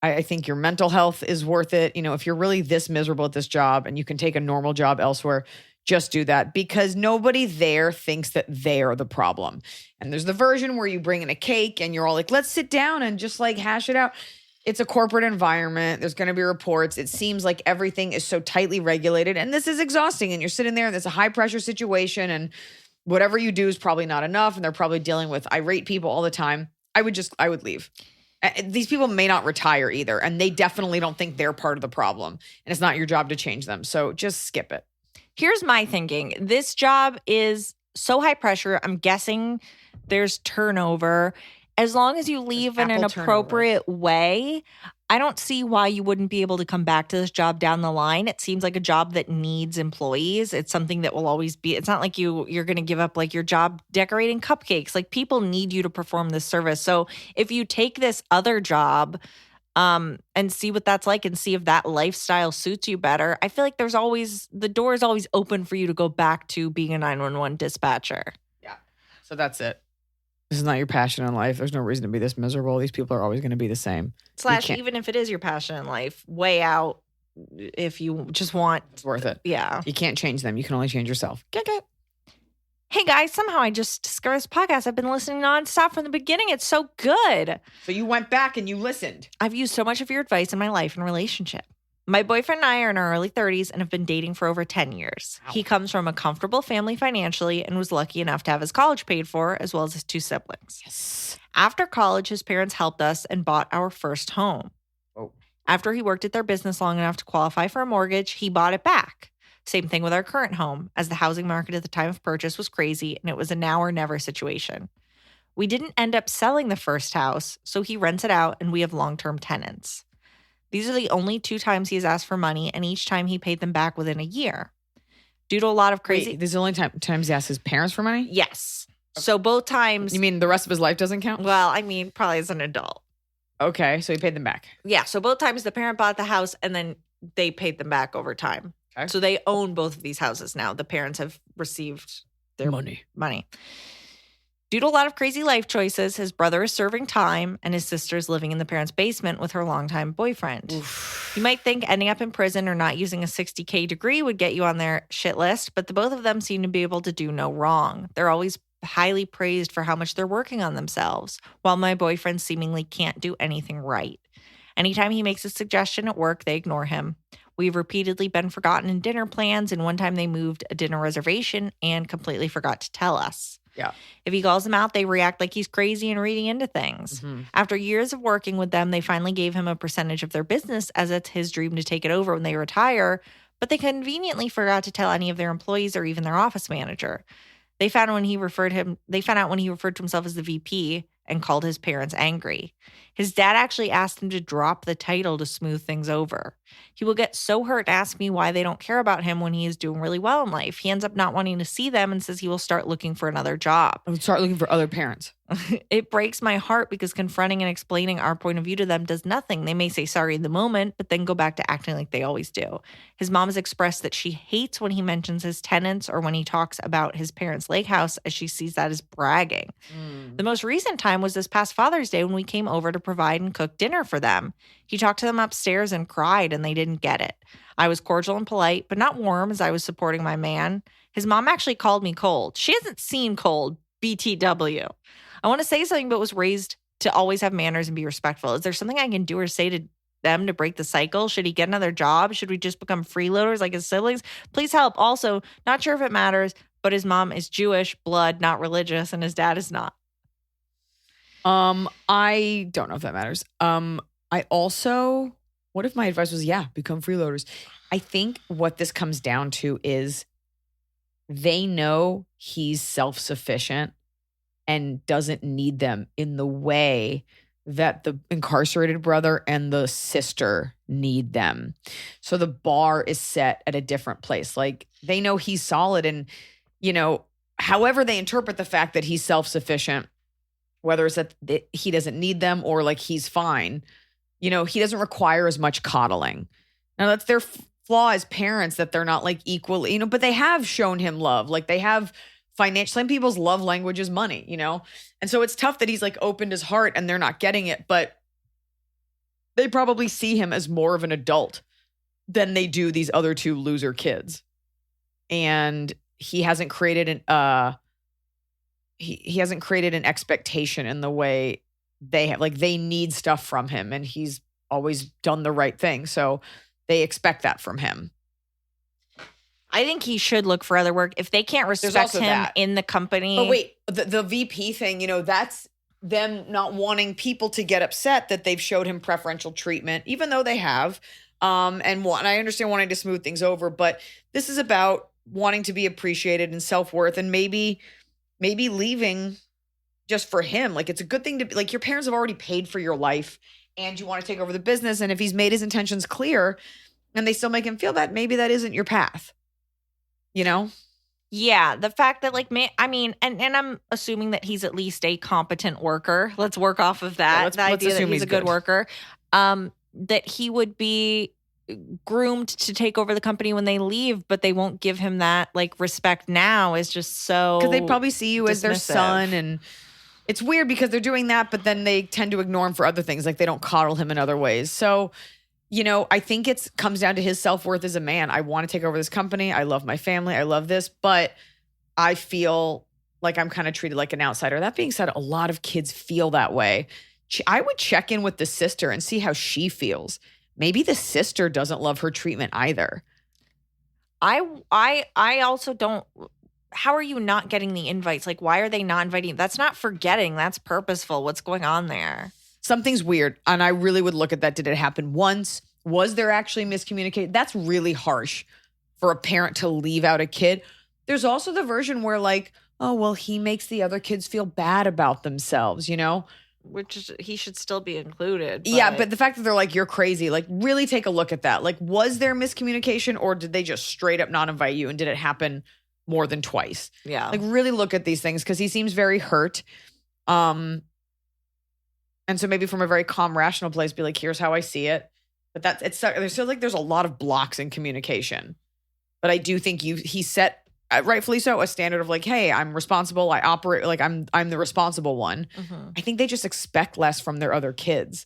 I think your mental health is worth it. You know, if you're really this miserable at this job and you can take a normal job elsewhere, just do that because nobody there thinks that they're the problem. And there's the version where you bring in a cake and you're all like, let's sit down and just like hash it out. It's a corporate environment. There's going to be reports. It seems like everything is so tightly regulated and this is exhausting. And you're sitting there and it's a high pressure situation and whatever you do is probably not enough. And they're probably dealing with irate people all the time. I would leave. These people may not retire either. And they definitely don't think they're part of the problem. And it's not your job to change them. So just skip it. Here's my thinking. This job is so high pressure. I'm guessing there's turnover. As long as you leave in an appropriate way, I don't see why you wouldn't be able to come back to this job down the line. It seems like a job that needs employees. It's something that will always be. It's not like you're going to give up like your job decorating cupcakes. Like people need you to perform this service. So if you take this other job and see what that's like and see if that lifestyle suits you better, I feel like the door is always open for you to go back to being a 911 dispatcher. Yeah. So that's it. This is not your passion in life. There's no reason to be this miserable. These people are always going to be the same. / even if it is your passion in life, way out if you just want. It's worth it. Yeah. You can't change them. You can only change yourself. Hey guys, somehow I just discovered this podcast. I've been listening nonstop from the beginning. It's so good. So you went back and you listened. I've used so much of your advice in my life and relationship. My boyfriend and I are in our early 30s and have been dating for over 10 years. Wow. He comes from a comfortable family financially and was lucky enough to have his college paid for, as well as his 2 siblings. Yes. After college, his parents helped us and bought our first home. Oh. After he worked at their business long enough to qualify for a mortgage, he bought it back. Same thing with our current home, as the housing market at the time of purchase was crazy and it was a now or never situation. We didn't end up selling the first house, so he rents it out and we have long-term tenants. These are the only 2 times he has asked for money, and each time he paid them back within a year. Due to a lot of crazy... Wait, this is the only times he asked his parents for money? Yes. Okay. So both times... You mean the rest of his life doesn't count? Well, I mean, probably as an adult. Okay, so he paid them back. Yeah, so both times the parent bought the house, and then they paid them back over time. Okay. So they own both of these houses now. The parents have received their money. Due to a lot of crazy life choices, his brother is serving time and his sister is living in the parents' basement with her longtime boyfriend. Oof. You might think ending up in prison or not using a $60K degree would get you on their shit list, but the both of them seem to be able to do no wrong. They're always highly praised for how much they're working on themselves, while my boyfriend seemingly can't do anything right. Anytime he makes a suggestion at work, they ignore him. We've repeatedly been forgotten in dinner plans, and one time they moved a dinner reservation and completely forgot to tell us. Yeah. If he calls them out, they react like he's crazy and reading into things. After years of working with them, they finally gave him a percentage of their business, as it's his dream to take it over when they retire, but they conveniently forgot to tell any of their employees or even their office manager. They found out when he referred to himself as the VP and called his parents angry. His dad actually asked him to drop the title to smooth things over. He will get so hurt and ask me why they don't care about him when he is doing really well in life. He ends up not wanting to see them and says he will start looking for another job. I would start looking for other parents. It breaks my heart because confronting and explaining our point of view to them does nothing. They may say sorry in the moment, but then go back to acting like they always do. His mom has expressed that she hates when he mentions his tenants or when he talks about his parents' lake house, as she sees that as bragging. The most recent time was this past Father's Day when we came over to provide and cook dinner for them. He talked to them upstairs and cried, and they didn't get it. I was cordial and polite, but not warm, as I was supporting my man. His mom actually called me cold. She hasn't seen cold, BTW. I want to say something, but was raised to always have manners and be respectful. Is there something I can do or say to them to break the cycle? Should he get another job? Should we just become freeloaders like his siblings? Please help. Also, not sure if it matters, but his mom is Jewish blood, not religious, and his dad is not. I don't know if that matters. I also, what if my advice was, become freeloaders? I think what this comes down to is they know he's self-sufficient and doesn't need them in the way that the incarcerated brother and the sister need them. So the bar is set at a different place. Like, they know he's solid, and, however they interpret the fact that he's self-sufficient, whether it's that he doesn't need them or like he's fine, he doesn't require as much coddling. Now, that's their flaw as parents, that they're not like equally, but they have shown him love. Like, they have some people's love language is money, And so it's tough that he's like opened his heart and they're not getting it, but they probably see him as more of an adult than they do these other two loser kids. And he hasn't created he hasn't created an expectation in the way they have. Like, they need stuff from him, and he's always done the right thing. So they expect that from him. I think he should look for other work if they can't respect him in the company. But wait, the VP thing, that's them not wanting people to get upset that they've showed him preferential treatment, even though they have. And I understand wanting to smooth things over, but this is about wanting to be appreciated and self-worth, and maybe leaving just for him. Like, it's a good thing to be, like, your parents have already paid for your life and you want to take over the business. And if he's made his intentions clear and they still make him feel bad, maybe that isn't your path. Yeah, the fact that and I'm assuming that he's at least a competent worker. Let's work off of that. Yeah, the idea that he's a good worker. That he would be groomed to take over the company when they leave, but they won't give him that like respect now is just so, because they probably see you as their dismissive. son, and it's weird because they're doing that, but then they tend to ignore him for other things. Like, they don't coddle him in other ways. So, I think it comes down to his self-worth as a man. I want to take over this company. I love my family. I love this, but I feel like I'm kind of treated like an outsider. That being said, a lot of kids feel that way. I would check in with the sister and see how she feels. Maybe the sister doesn't love her treatment either. I also don't. How are you not getting the invites? Like, why are they not inviting? That's not forgetting. That's purposeful. What's going on there? Something's weird. And I really would look at that. Did it happen once? Was there actually miscommunication? That's really harsh for a parent to leave out a kid. There's also the version where like, oh, well, he makes the other kids feel bad about themselves, Which is, he should still be included. Yeah, but the fact that they're like, you're crazy, like, really take a look at that. Like, was there miscommunication, or did they just straight up not invite you? And did it happen more than twice? Yeah. Like, really look at these things, because he seems very hurt. And so maybe from a very calm, rational place, be like, here's how I see it. But there's a lot of blocks in communication. But I do think he set, rightfully so, a standard of like, hey, I'm responsible. I operate like I'm the responsible one. Mm-hmm. I think they just expect less from their other kids.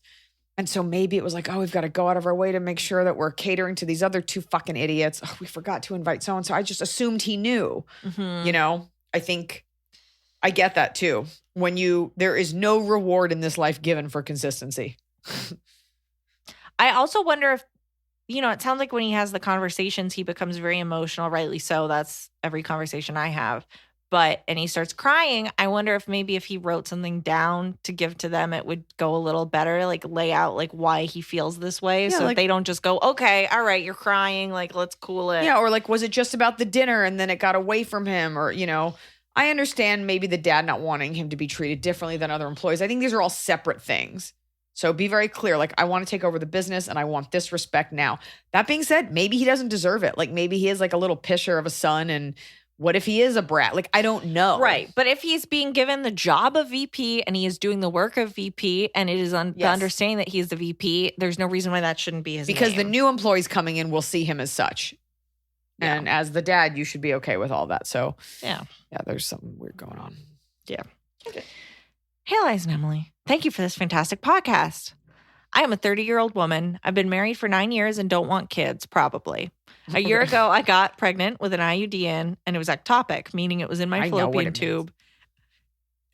And so maybe it was like, oh, we've got to go out of our way to make sure that we're catering to these other two fucking idiots. Oh, we forgot to invite so-and-so. I just assumed he knew, Mm-hmm. I think I get that too. There is no reward in this life given for consistency. I also wonder if, it sounds like when he has the conversations, he becomes very emotional, rightly so. That's every conversation I have. And he starts crying. I wonder if maybe if he wrote something down to give to them, it would go a little better, like lay out like why he feels this way. So that they don't just go, okay, all right, you're crying. Like, let's cool it. Yeah. Or like, was it just about the dinner and then it got away from him? Or, I understand maybe the dad not wanting him to be treated differently than other employees. I think these are all separate things. So be very clear. Like, I want to take over the business and I want this respect now. That being said, maybe he doesn't deserve it. Like maybe he is like a little pisher of a son, and what if he is a brat? Like, I don't know. Right. But if he's being given the job of VP and he is doing the work of VP and it is the understanding that he's the VP, there's no reason why that shouldn't be his because name. the new employees coming in will see him as such. Yeah. And as the dad, you should be okay with all that. So yeah, there's something weird going on. Yeah. Okay. Hey, Iliza and Emily. Thank you for this fantastic podcast. I am a 30-year-old woman. I've been married for 9 years and don't want kids, probably. A year ago, I got pregnant with an IUD in, and it was ectopic, meaning it was in my fallopian tube.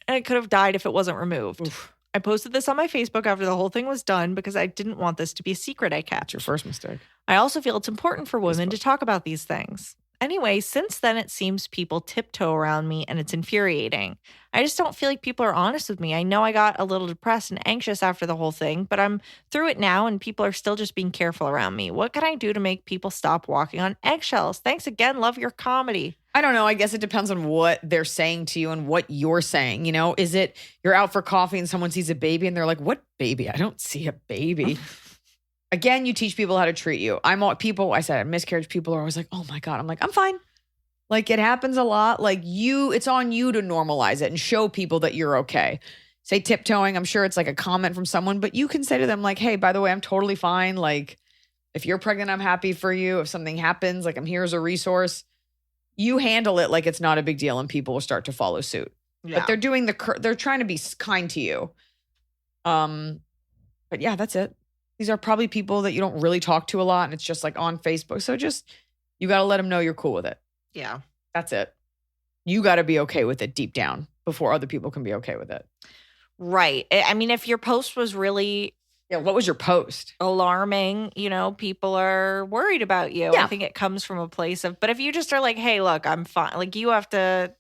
And it could have died if it wasn't removed. Oof. I posted this on my Facebook after the whole thing was done because I didn't want this to be a secret I kept. That's your first mistake. I also feel it's important for women to talk about these things. Anyway, since then, it seems people tiptoe around me and it's infuriating. I just don't feel like people are honest with me. I know I got a little depressed and anxious after the whole thing, but I'm through it now and people are still just being careful around me. What can I do to make people stop walking on eggshells? Thanks again. Love your comedy. I don't know. I guess it depends on what they're saying to you and what you're saying. Is it you're out for coffee and someone sees a baby and they're like, what baby? I don't see a baby. Again, you teach people how to treat you. I said miscarriage, people are always like, oh my God. I'm like, I'm fine. Like, it happens a lot. Like, it's on you to normalize it and show people that you're okay. Say tiptoeing. I'm sure it's like a comment from someone, but you can say to them like, hey, by the way, I'm totally fine. Like, if you're pregnant, I'm happy for you. If something happens, like, I'm here as a resource. You handle it like it's not a big deal and people will start to follow suit. Yeah. But they're trying to be kind to you. But yeah, that's it. These are probably people that you don't really talk to a lot and it's just like on Facebook. So you got to let them know you're cool with it. Yeah. That's it. You got to be okay with it deep down before other people can be okay with it. Right. I mean, if your post was really... Yeah, what was your post? Alarming, people are worried about you. Yeah. I think it comes from a place of... But if you just are like, hey, look, I'm fine. Like, you have to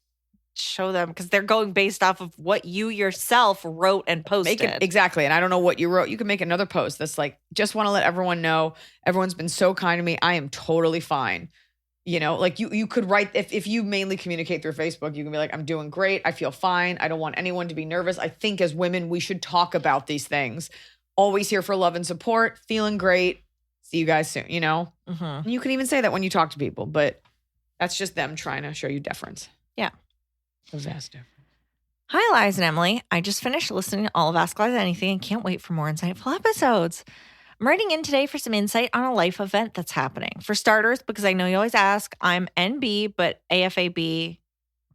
show them because they're going based off of what you yourself wrote and posted. Exactly. And I don't know what you wrote. You can make another post that's like, just want to let everyone know everyone's been so kind to me. I am totally fine. Like you could write, if you mainly communicate through Facebook, you can be like, I'm doing great. I feel fine. I don't want anyone to be nervous. I think as women, we should talk about these things. Always here for love and support. Feeling great. See you guys soon, Mm-hmm. And you can even say that when you talk to people, but that's just them trying to show you deference. Yeah. Disaster. Hi, Iliza and Emily. I just finished listening to all of Ask Liza Anything and can't wait for more insightful episodes. I'm writing in today for some insight on a life event that's happening. For starters, because I know you always ask, I'm NB, but AFAB.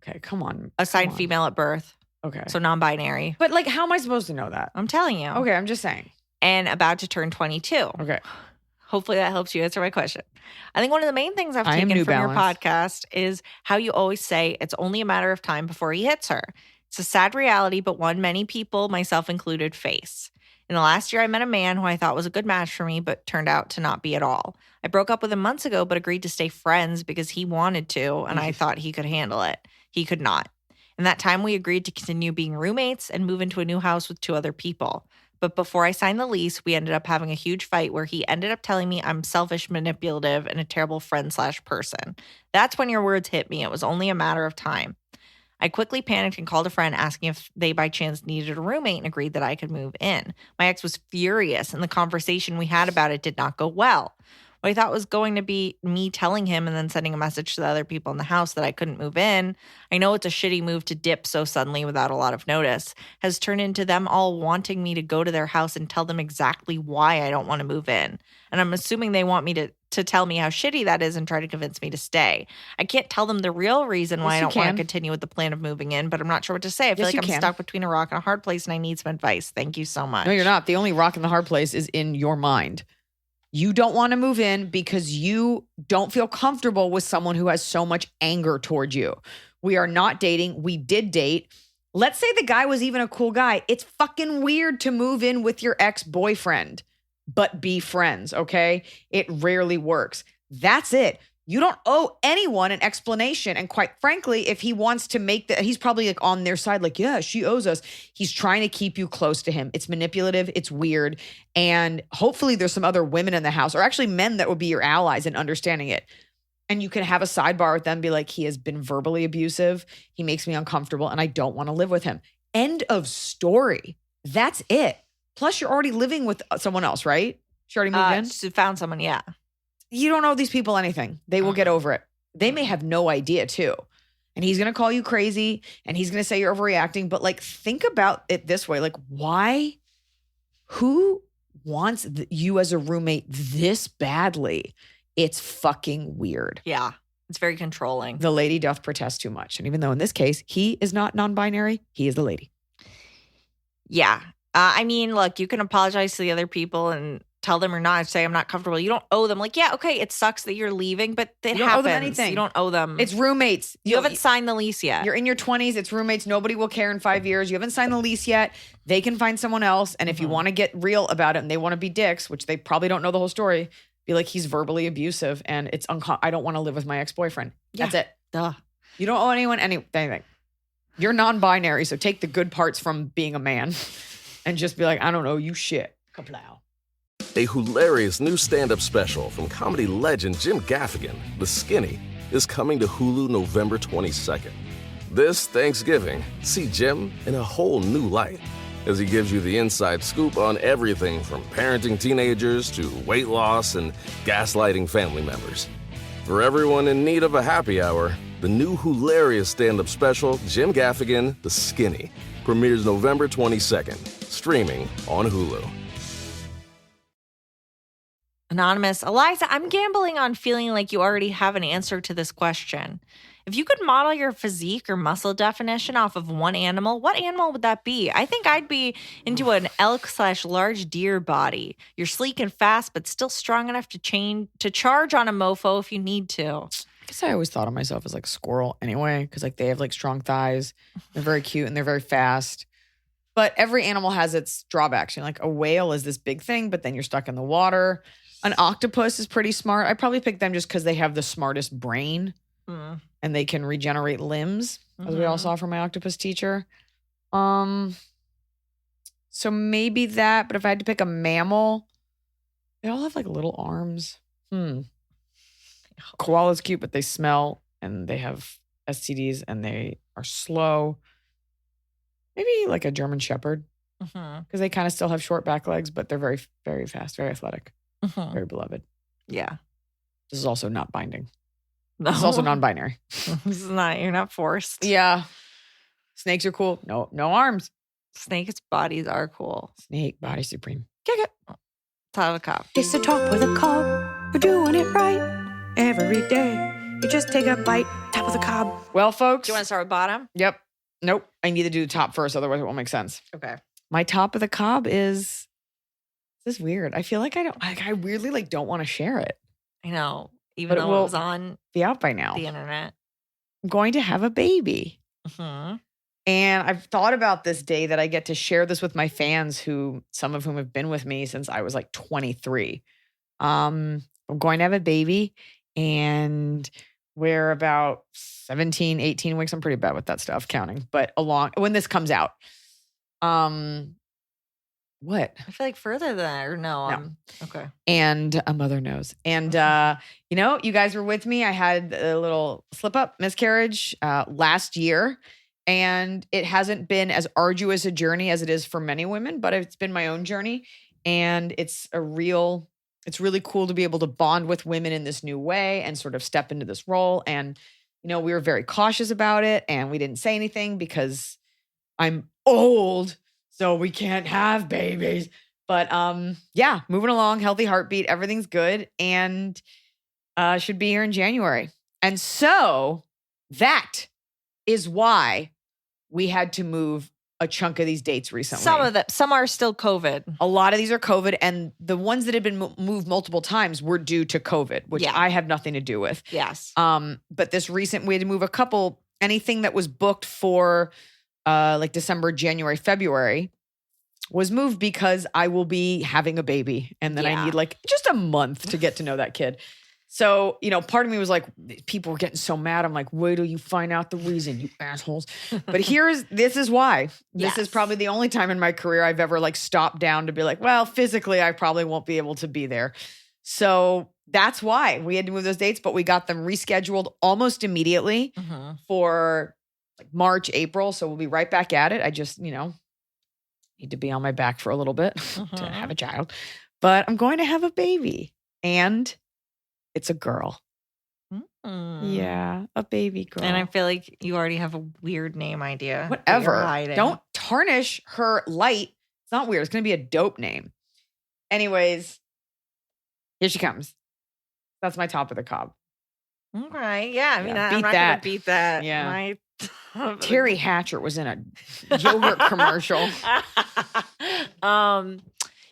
Okay, come on. Assigned female at birth. Okay. So non-binary. But like, how am I supposed to know that? I'm telling you. Okay, I'm just saying. And about to turn 22. Okay. Hopefully that helps you answer my question. I think one of the main things I've taken from your podcast is how you always say it's only a matter of time before he hits her. It's a sad reality, but one many people, myself included, face. In the last year, I met a man who I thought was a good match for me, but turned out to not be at all. I broke up with him months ago, but agreed to stay friends because he wanted to, and I thought he could handle it. He could not. In that time, we agreed to continue being roommates and move into a new house with 2 other people. But before I signed the lease, we ended up having a huge fight where he ended up telling me I'm selfish, manipulative, and a terrible friend/person. That's when your words hit me. It was only a matter of time. I quickly panicked and called a friend asking if they by chance needed a roommate and agreed that I could move in. My ex was furious, and the conversation we had about it did not go well. What I thought was going to be me telling him and then sending a message to the other people in the house that I couldn't move in, I know it's a shitty move to dip so suddenly without a lot of notice, has turned into them all wanting me to go to their house and tell them exactly why I don't want to move in. And I'm assuming they want me to tell me how shitty that is and try to convince me to stay. I can't tell them the real reason why I don't want to continue with the plan of moving in, but I'm not sure what to say. I feel like I'm stuck between a rock and a hard place and I need some advice. Thank you so much. No, you're not. The only rock in the hard place is in your mind. You don't want to move in because you don't feel comfortable with someone who has so much anger towards you. We are not dating. We did date. Let's say the guy was even a cool guy. It's fucking weird to move in with your ex-boyfriend, but be friends, okay? It rarely works. That's it. You don't owe anyone an explanation. And quite frankly, if he wants to make that, he's probably like on their side, like, yeah, she owes us. He's trying to keep you close to him. It's manipulative. It's weird. And hopefully there's some other women in the house or actually men that would be your allies in understanding it. And you can have a sidebar with them, be like, he has been verbally abusive. He makes me uncomfortable and I don't want to live with him. End of story. That's it. Plus you're already living with someone else, right? She already moved in? She found someone, yeah. You don't owe these people anything. They will get over it. They may have no idea too. And he's going to call you crazy and he's going to say you're overreacting. But like, think about it this way. Like, why? Who wants you as a roommate this badly? It's fucking weird. Yeah. It's very controlling. The lady doth protest too much. And even though in this case, he is not non-binary, he is the lady. Yeah. I mean, look, you can apologize to the other people and tell them or not, say I'm not comfortable. You don't owe them. Like, yeah, okay, it sucks that you're leaving, but it You don't happens. owe them anything. You don't owe them. It's roommates. You haven't signed the lease yet. You're in your 20s. It's roommates. Nobody will care in 5 years. You haven't signed the lease yet. They can find someone else. And if you want to get real about it and they want to be dicks, which they probably don't know the whole story, be like, he's verbally abusive and it's I don't want to live with my ex-boyfriend. That's it. Duh. You don't owe anyone anything. You're non-binary, so take the good parts from being a man and just be like, I don't owe you shit. Kaplow. A hilarious new stand-up special from comedy legend Jim Gaffigan, The Skinny, is coming to Hulu November 22nd. This Thanksgiving, see Jim in a whole new light as he gives you the inside scoop on everything from parenting teenagers to weight loss and gaslighting family members. For everyone in need of a happy hour, the new hilarious stand-up special, Jim Gaffigan, The Skinny, premieres November 22nd, streaming on Hulu. Anonymous. Eliza, I'm gambling on feeling like you already have an answer to this question. If you could model your physique or muscle definition off of one animal, what animal would that be? I think I'd be into an elk/large deer body. You're sleek and fast, but still strong enough to charge on a mofo if you need to. I guess I always thought of myself as like squirrel anyway, because like they have like strong thighs. They're very cute and they're very fast. But every animal has its drawbacks. You know, like a whale is this big thing, but then you're stuck in the water. An octopus is pretty smart. I probably pick them just because they have the smartest brain and they can regenerate limbs, as we all saw from my octopus teacher. So maybe that, but if I had to pick a mammal, they all have like little arms. Koala's cute, but they smell and they have STDs and they are slow. Maybe like a German Shepherd because they kind of still have short back legs, but they're very, very fast, very athletic. Very beloved. Yeah. This is also not binding. No. This is also non-binary. This is not, you're not forced. Yeah. Snakes are cool. No arms. Snakes' bodies are cool. Snake body supreme. Kick it. Top of the Cobb. Taste the top with a Cobb. We're doing it right every day. You just take a bite, top of the Cobb. Well, folks. Do you want to start with bottom? Yep. Nope. I need to do the top first. Otherwise it won't make sense. Okay. My top of the Cobb is, this is weird. I feel like I weirdly like don't want to share it. I know. Even But it though it will was on be out by now. the internet. I'm going to have a baby. Mm-hmm. And I've thought about this day that I get to share this with my fans some of whom have been with me since I was like 23. I'm going to have a baby and we're about 17, 18 weeks. I'm pretty bad with that stuff counting, but when this comes out, what? I feel like further than that, or no. Okay. And a mother knows. And, you guys were with me. I had a little slip up miscarriage last year. And it hasn't been as arduous a journey as it is for many women, but it's been my own journey. And it's really cool to be able to bond with women in this new way and sort of step into this role. And, we were very cautious about it and we didn't say anything because I'm old, so we can't have babies. But moving along, healthy heartbeat, everything's good and should be here in January. And so that is why we had to move a chunk of these dates recently. Some are still COVID. A lot of these are COVID, and the ones that had been moved multiple times were due to COVID, which I have nothing to do with. Yes. But this recent, we had to move a couple, anything that was booked for like December, January, February was moved because I will be having a baby. And then I need like just a month to get to know that kid. So, part of me was like, people were getting so mad. I'm like, wait till you find out the reason, you assholes. But this is why. This is probably the only time in my career I've ever like stopped down to be like, well, physically, I probably won't be able to be there. So that's why we had to move those dates, but we got them rescheduled almost immediately for like March, April. So we'll be right back at it. I just, need to be on my back for a little bit to have a child. But I'm going to have a baby. And it's a girl. Yeah, a baby girl. And I feel like you already have a weird name idea. Whatever. Don't tarnish her light. It's not weird. It's going to be a dope name. Anyways, here she comes. That's my top of the Cobb. Okay. Yeah. I mean, Yeah, I'm not going to beat that. Yeah. Terry Hatcher was in a yogurt commercial.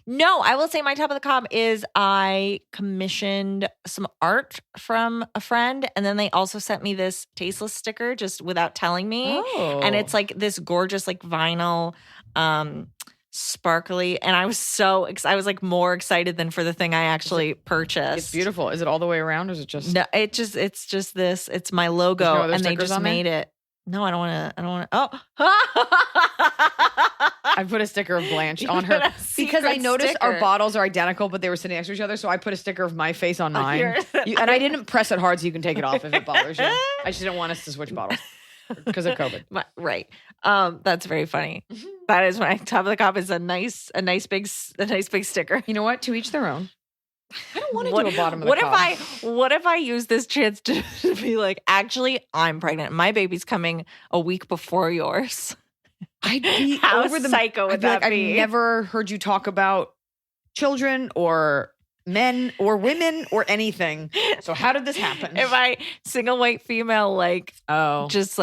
No, I will say my top of the Cobb is I commissioned some art from a friend, and then they also sent me this tasteless sticker just without telling me. Oh. And it's like this gorgeous like vinyl sparkly, and I was I was like more excited than for the thing I actually purchased. It's beautiful. Is it all the way around or is it just No, it's just this. It's my logo, no other and they stickers just on there? made it. No, I don't want to. Oh. I put a sticker of Blanche on her because I noticed our bottles are identical, but they were sitting next to each other. So I put a sticker of my face on mine. And I didn't press it hard so you can take it off if it bothers you. I just didn't want us to switch bottles because of COVID. Right. That's very funny. That is my top of the Cobb is a nice big sticker. You know what? To each their own. I don't want to do a bottom of the Cobb. What if I use this chance to be like, actually, I'm pregnant. My baby's coming a week before yours. I'd be How over the psycho would that be? I've never heard you talk about children or men or women or anything. So how did this happen? If I single white female, like, just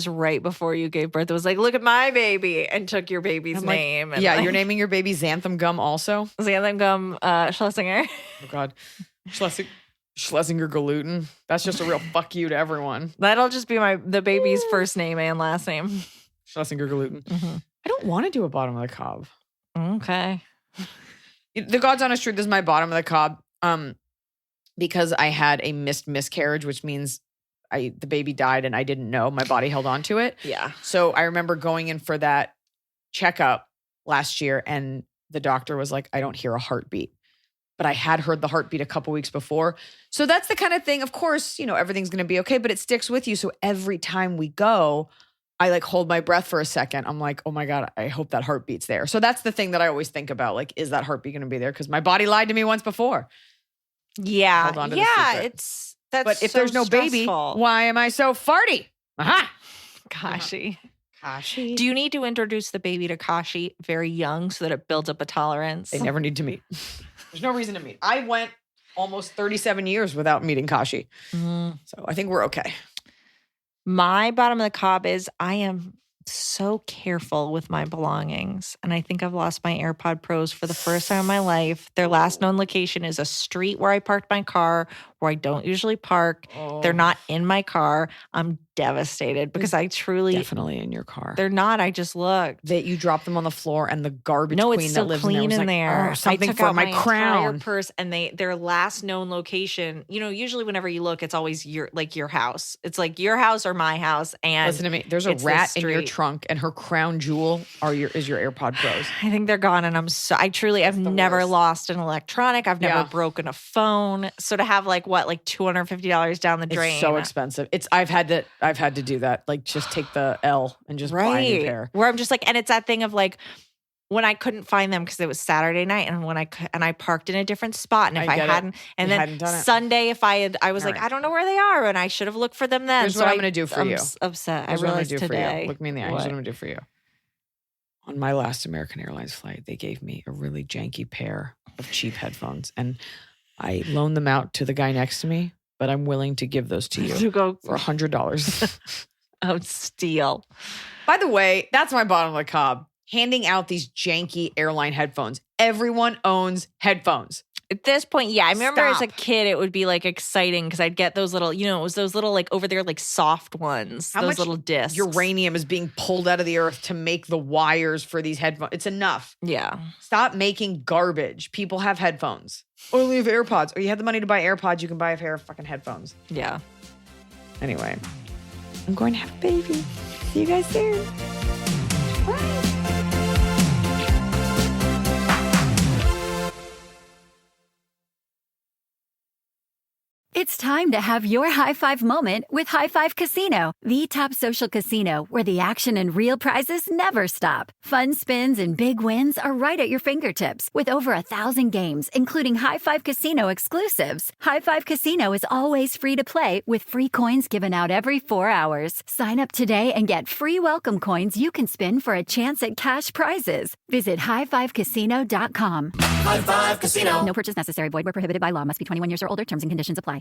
right before you gave birth, it was like, look at my baby, and took your baby's name. And you're naming your baby Xanthan Gum also? Xanthan Gum Schlesinger. Oh God. Schlesinger gluten. That's just a real fuck you to everyone. That'll just be the baby's first name and last name. Schlesinger gluten. I don't want to do a bottom of the Cobb. Okay. The God's honest truth is my bottom of the Cobb. Because I had a miscarriage, which means the baby died and I didn't know. My body held on to it. Yeah. So I remember going in for that checkup last year, and the doctor was like, I don't hear a heartbeat. But I had heard the heartbeat a couple weeks before. So that's the kind of thing, of course, everything's going to be okay, but it sticks with you. So every time we go, I like hold my breath for a second. I'm like, oh my God, I hope that heartbeat's there. So that's the thing that I always think about. Like, is that heartbeat going to be there? Because my body lied to me once before. Yeah. Hold on to the secret. But if there's no baby, why am I so farty? Aha. Kashi. Kashi. Do you need to introduce the baby to Kashi very young so that it builds up a tolerance? They never need to meet. There's no reason to meet. I went almost 37 years without meeting Kashi. So I think we're okay. My bottom of the Cobb is I am so careful with my belongings. And I think I've lost my AirPod Pros for the first time in my life. Their last known location is a street where I parked my car, where I don't usually park. They're not in my car. I'm devastated because I truly... Definitely in your car. They're not. I just looked. That you dropped them on the floor and the garbage queen it's that lives clean in in there. Oh, something I took for out my crown. Entire purse, and their last known location. Usually whenever you look, it's always your house. It's like your house or my house. And listen to me. There's a rat in your trunk, and her crown jewel is your AirPod Pros. I think they're gone, and I've never lost an electronic. I've never broken a phone. So to have $250 down the drain. It's so expensive. I've had to do that. Like, just take the L and just buy a new pair. Where I'm just like, and it's that thing of like, when I couldn't find them because it was Saturday night, and I parked in a different spot, and if I hadn't, and then Sunday, I was like, I don't know where they are, and I should have looked for them then. Here's what I'm going to do for you. Upset. Here's I realized what I'm today. for you. Look me in the eye. Here's what I'm going to do for you. On my last American Airlines flight, they gave me a really janky pair of cheap headphones, and I loaned them out to the guy next to me. But I'm willing to give those to you for $100. Oh, steal. By the way, that's my bottom of the Cobb. Handing out these janky airline headphones. Everyone owns headphones. At this point, yeah. I remember as a Stop. kid, it would be like exciting because I'd get those little, it was those little like over there like soft ones. How those much little discs. uranium is being pulled out of the earth to make the wires for these headphones? It's enough. Yeah. Stop making garbage. People have headphones. Or you have AirPods. Or you have the money to buy AirPods. You can buy a pair of fucking headphones. Yeah. Anyway, I'm going to have a baby. See you guys soon. Bye. It's time to have your high five moment with High Five Casino, the top social casino where the action and real prizes never stop. Fun spins and big wins are right at your fingertips with over 1,000 games, including High Five Casino exclusives. High Five Casino is always free to play with free coins given out every 4 hours. Sign up today and get free welcome coins you can spin for a chance at cash prizes. Visit highfivecasino.com. High Five Casino. No purchase necessary. Void where prohibited by law. Must be 21 years or older. Terms and conditions apply.